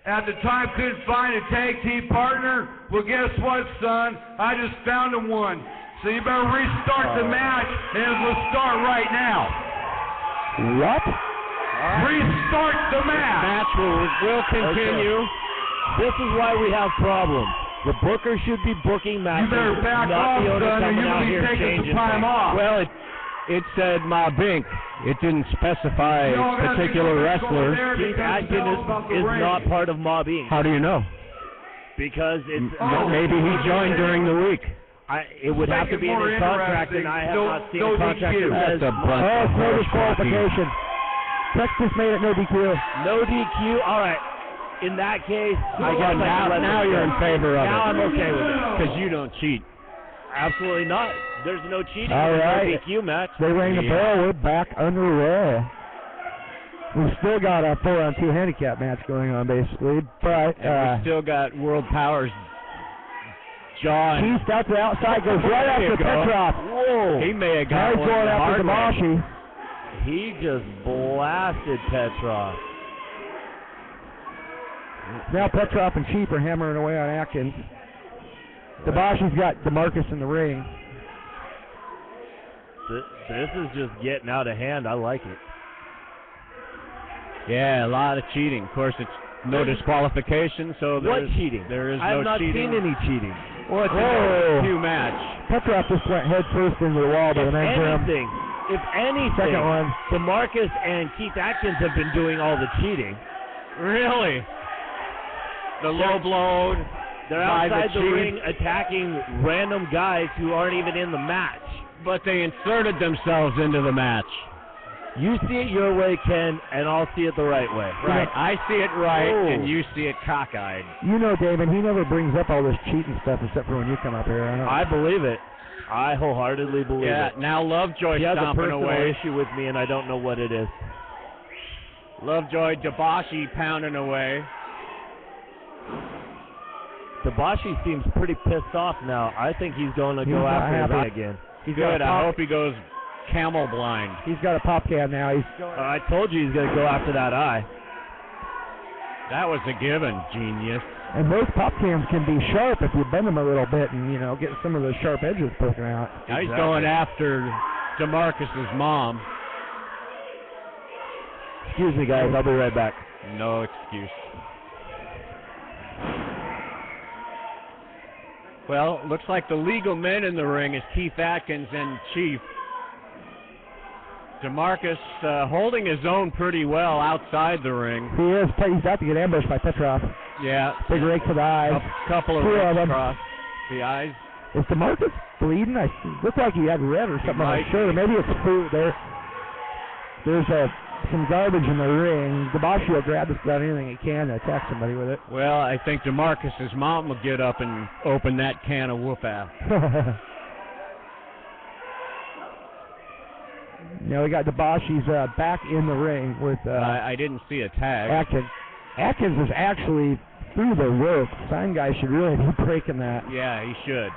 D: at the time couldn't find a tag team partner. Well, guess what, son? I just found him one. So you better restart the match, and it will start right now.
C: What?
D: Restart the match.
A: Match will continue.
L: Okay. This is why we have problems. The booker should be booking matches.
D: You better back
L: not
D: off,
L: the owner
D: son, or
L: coming
D: you'll
L: out
D: be
L: here
D: taking
L: changing
D: some time
L: things.
D: off.
A: Well, it said Ma Bink. It didn't specify a particular wrestler.
L: Keith Atkins is not part of Mob Inc.
A: How do you know?
L: Because it's
A: maybe he joined during the week.
L: It would have to be in his contract, and I have not seen a contract that says
A: That's a bunch
C: it's
A: of
C: no
A: horse
C: disqualification. Texas made it no DQ.
L: No DQ. All right. In that case, I guess
A: now you're in favor of it.
L: Now I'm okay with it.
A: Because you don't cheat.
L: Absolutely not. There's no cheating
C: All
L: in
C: right.
L: a DQ match.
C: They rang the bell. We're back underway. We've still got a 4-on-2 handicap match going on, basically. But
A: we still got World Powers jaw.
C: Keith out to the outside, goes right after Petrov.
A: Whoa. He may have got
C: now he's going after Debashi.
L: he just blasted Petrov.
C: Now Petrov and Chief are hammering away on Atkins. Debashi's got DeMarcus in the ring.
L: This is just getting out of hand. I like it.
A: Yeah, a lot of cheating. Of course, it's no disqualification, so
L: What cheating?
A: There is
L: I have
A: no
L: not
A: cheating.
L: seen any cheating.
A: Well, it's
C: Whoa.
A: a two match.
C: Petrov just went head first into the wall by the men's room.
L: If anything,
C: Second one.
L: DeMarcus and Keith Atkins have been doing all the cheating.
A: Really? The low blow.
L: They're
A: by
L: outside the
A: Chief.
L: ring attacking random guys who aren't even in the match.
A: But they inserted themselves into the match.
L: You see it your way, Ken, and I'll see it the right way.
A: Right. I see it right,
L: Oh.
A: and you see it cockeyed.
C: You know, David, he never brings up all this cheating stuff except for when you come up here. I know.
L: I believe it. I wholeheartedly believe
A: Yeah,
L: it.
A: now Lovejoy
L: He has a
A: stomping
L: personal
A: away.
L: issue with me, and I don't know what it is.
A: Lovejoy, Debashi pounding away.
L: Debashi seems pretty pissed off now. I think he's going to
C: He's
L: go
C: not
L: after
C: happy.
L: that again.
C: He's got
A: Good.
C: a
A: I
C: pop,
A: hope he goes camel blind.
C: he's got a pop can now. He's
L: I told you he's going to go after that eye.
A: That was a given, genius.
C: and those pop cans can be sharp if you bend them a little bit and get some of the sharp edges poking out.
A: Now he's going after DeMarcus's mom.
L: Excuse me, guys. I'll be right back.
A: No excuse. Well, looks like the legal men in the ring is Keith Atkins and Chief. DeMarcus holding his own pretty well outside the ring.
C: He is. He's about to get ambushed by Petrov.
A: Yeah.
C: Big rake for the eyes.
A: Couple of
C: Two of
A: rakes
C: them.
A: across the eyes.
C: Is DeMarcus bleeding? I looked like he had red or something on
A: might
C: his shoulder. Maybe it's food. There's some garbage in the ring. Debashi will grab just about anything he can to attack somebody with it.
A: Well, I think DeMarcus's mom will get up and open that can of whoop ass.
C: Now we got Debashi's back in the ring with
A: I didn't see a tag.
C: Atkins. Atkins is actually through the rope. Sign guy should really be breaking that.
A: Yeah, he should.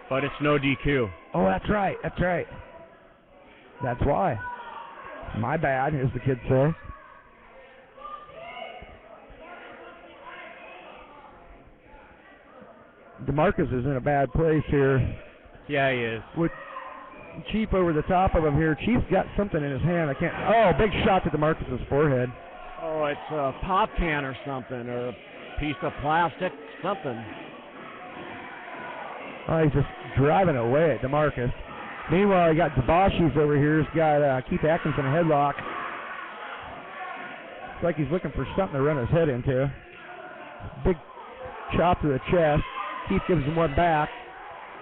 A: But it's no DQ.
C: Oh, that's right. That's right. That's why. My bad, as the kids say. DeMarcus is in a bad place here.
A: Yeah, he is.
C: With Chief over the top of him here. Chief's got something in his hand. I can't. Oh, big shot to DeMarcus's forehead.
A: Oh, it's a pop can or something, or a piece of plastic, something.
C: Oh, he's just driving away at DeMarcus. Meanwhile, you got Debashi's over here. He's got Keith Atkins in a headlock. It's like he's looking for something to run his head into. Big chop to the chest. Keith gives him one back.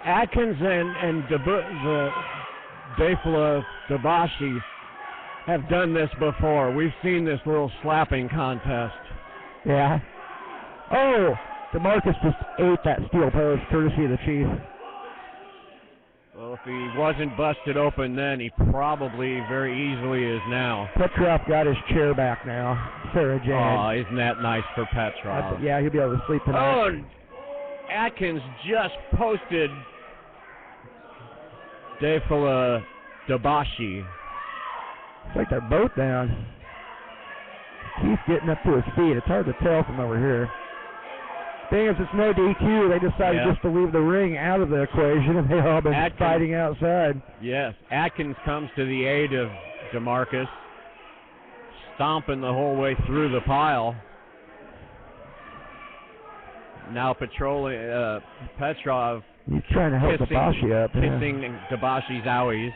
A: Atkins and Defla Debashi have done this before. We've seen this little slapping contest.
C: Yeah. Oh, DeMarcus just ate that steel post, courtesy of the Chief.
A: Well, if he wasn't busted open then, he probably very easily is now.
C: Petrov got his chair back now. Sarah Jane.
A: Oh, isn't that nice for Petrov?
C: Yeah, he'll be able to sleep tonight.
A: Oh, and Atkins just posted Defla Debashi.
C: It's like they're both down. Keith getting up to his feet. It's hard to tell from over here. Thing is, it's no DQ. They decided just to leave the ring out of the equation, and they've all been fighting outside.
A: Yes, Atkins comes to the aid of DeMarcus, stomping the whole way through the pile. Now patrolling Petrov.
C: He's trying to help Debashi up.
A: Kissing Debashi's owies.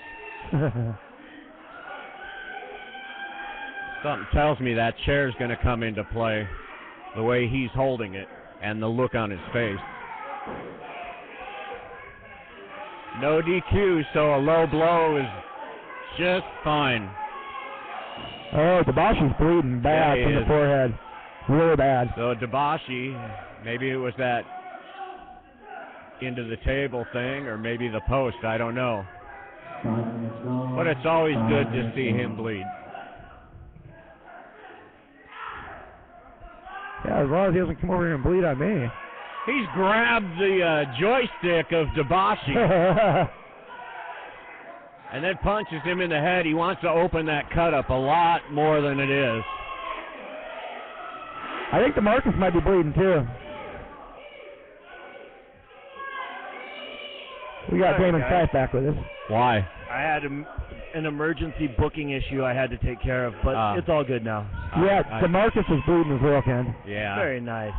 A: Something tells me that chair's going to come into play, the way he's holding it and the look on his face. No DQ, so a low blow is just fine.
C: Oh, Debashi's bleeding bad from the forehead. Really bad.
A: So Debashi, maybe it was that into the table thing or maybe the post, I don't know. But it's always good to see him bleed.
C: Yeah, as long as he doesn't come over here and bleed on me.
A: He's grabbed the joystick of Debashi. and then punches him in the head. He wants to open that cut up a lot more than it is.
C: I think DeMarcus might be bleeding too. We got Damon Fife back with us.
A: Why?
L: I had an emergency booking issue I had to take care of, but it's all good now.
C: Yeah, DeMarcus is bleeding as well, Ken.
A: Yeah.
L: Very nice.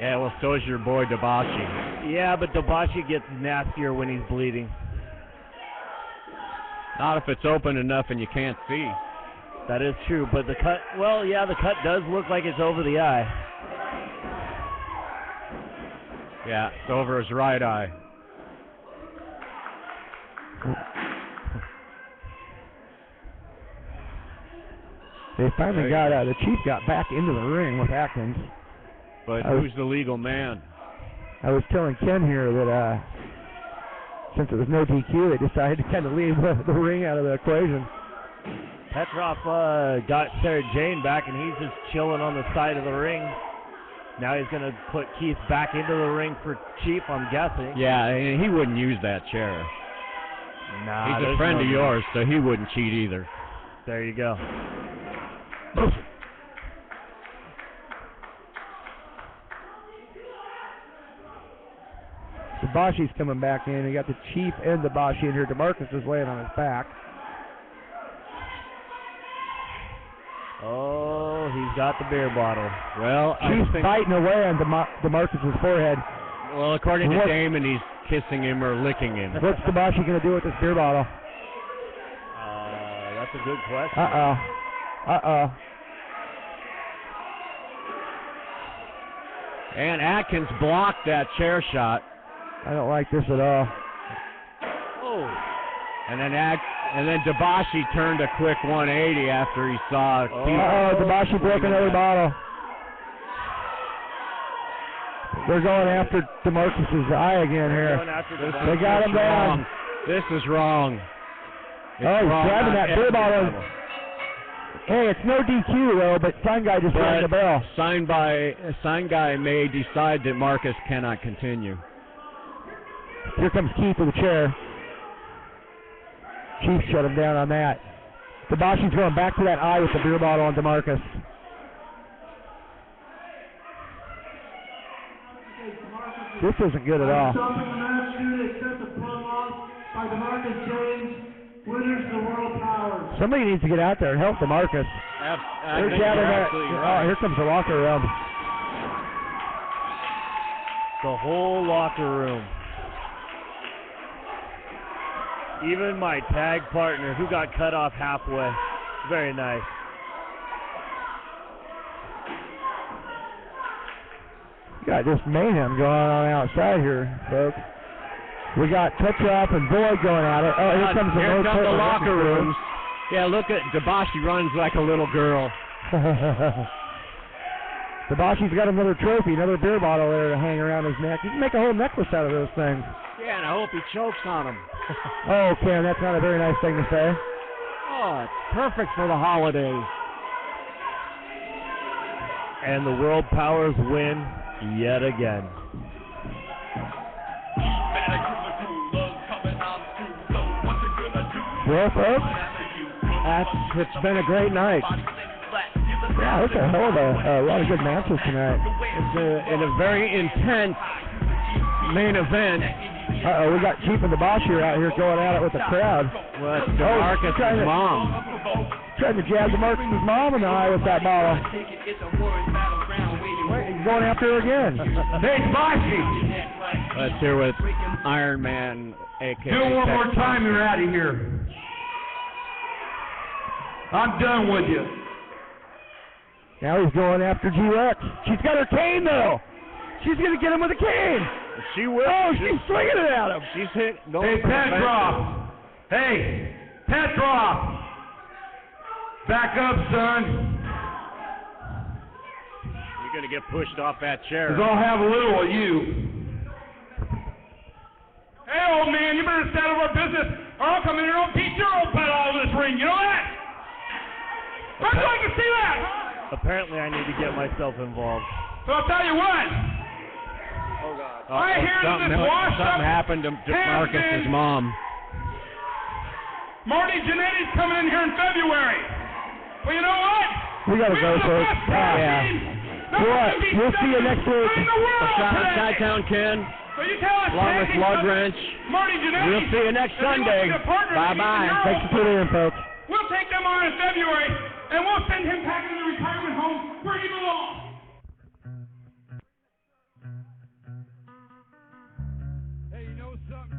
A: Yeah, well, so is your boy Dabashi.
L: Yeah, but Dabashi gets nastier when he's bleeding.
A: Not if it's open enough and you can't see.
L: That is true, but the cut, well, yeah, the cut does look like it's over the eye.
A: Yeah, it's over his right eye.
C: They finally got, the Chief got back into the ring with Atkins.
A: But who's the legal man?
C: I was telling Ken here that since it was no DQ, they decided to kind of leave the ring out of the equation.
L: Petrov got Sarah Jane back, and he's just chilling on the side of the ring. Now he's going to put Keith back into the ring for Chief, I'm guessing.
A: Yeah, and he wouldn't use that chair.
L: Nah,
A: he's a friend of yours, so he wouldn't cheat either.
L: There you go.
C: Dabashi's coming back in. You got the Chief and Dabashi in here. DeMarcus is laying on his back.
L: Oh, he's got the beer bottle.
A: Well,
C: Chief's biting away on DeMarcus' forehead.
A: Well, according to Damon, he's kissing him or licking him.
C: What's Dabashi going to do with this beer bottle?
L: That's a good question.
C: Uh-oh.
A: And Atkins blocked that chair shot.
C: I don't like this at all.
L: Oh.
A: And then Dabashi turned a quick 180 after he saw Keith.
C: Dabashi broke another bottle. They're going after DeMarcus' eye again here. They got him down.
A: This is wrong.
C: He's grabbing that beer bottle. Hey, it's no DQ though, but sign guy just rang the bell.
A: Sign guy may decide that Marcus cannot continue.
C: Here comes Keith with the chair. Chief shut him down on that. Dabashi's going back to that eye with the beer bottle on DeMarcus. This isn't good at all. Somebody needs to get out there and help DeMarcus. Here comes the locker room.
L: The whole locker room. Even my tag partner, who got cut off halfway. Very nice.
C: Got this mayhem going on outside here, folks. We got Petrov and Boyd going at it. Oh, here comes the
A: locker rooms. Yeah, look at Dabashi runs like a little girl.
C: Dabashi's got another trophy, another beer bottle there to hang around his neck. You can make a whole necklace out of those things.
A: Yeah, and I hope he chokes on them.
C: Oh, Ken, that's not a very nice thing to say.
A: Oh, it's perfect for the holidays.
L: And the World Powers win yet again.
C: Well, folks,
A: it's been a great night.
C: Yeah, it's a hell of a lot of good matches tonight.
A: It's in a very intense main event.
C: We got Chief and Dabashi out here going at it with the crowd.
A: Well, it's DeMarcus' mom.
C: Trying to jab DeMarcus' mom in the eye with that bottle. He's going after her again.
D: Hey, Dabashi!
A: Let's hear what Iron Man, a.k.a.
D: Do it one more time, you're out of here. I'm done with you.
C: Now he's going after G-Rex. She's got her cane, though. She's going to get him with a cane.
A: She will.
C: Oh, she's swinging it at him.
A: She's hit.
D: Hey, Petrov. Hey, Petrov. Back up, son.
A: You're going to get pushed off that chair.
D: Because I'll have a little of you. Hey, old man, you better settle our business, or I'll come in here and I'll beat your old pet all over this ring. You know that? How'd you like to see that, huh?
L: Apparently, I need to get myself involved.
D: So I'll tell you what.
A: Oh, God.
D: I hear that this washed-up
A: something happened to Marcus's mom.
D: Marty Jannetty's coming in here in February. Well, you know what?
C: We got to go, folks. We'll see you next week.
A: Chi-Town Ken.
D: So you tell us,
A: along with Lug Wrench.
D: Marty Jannetty.
A: We'll see you next Sunday. Bye-bye.
C: Thanks for tuning in, folks.
D: We'll take them on in February, and we'll send him packing to the retirement home where he belongs.
H: Hey, you know something?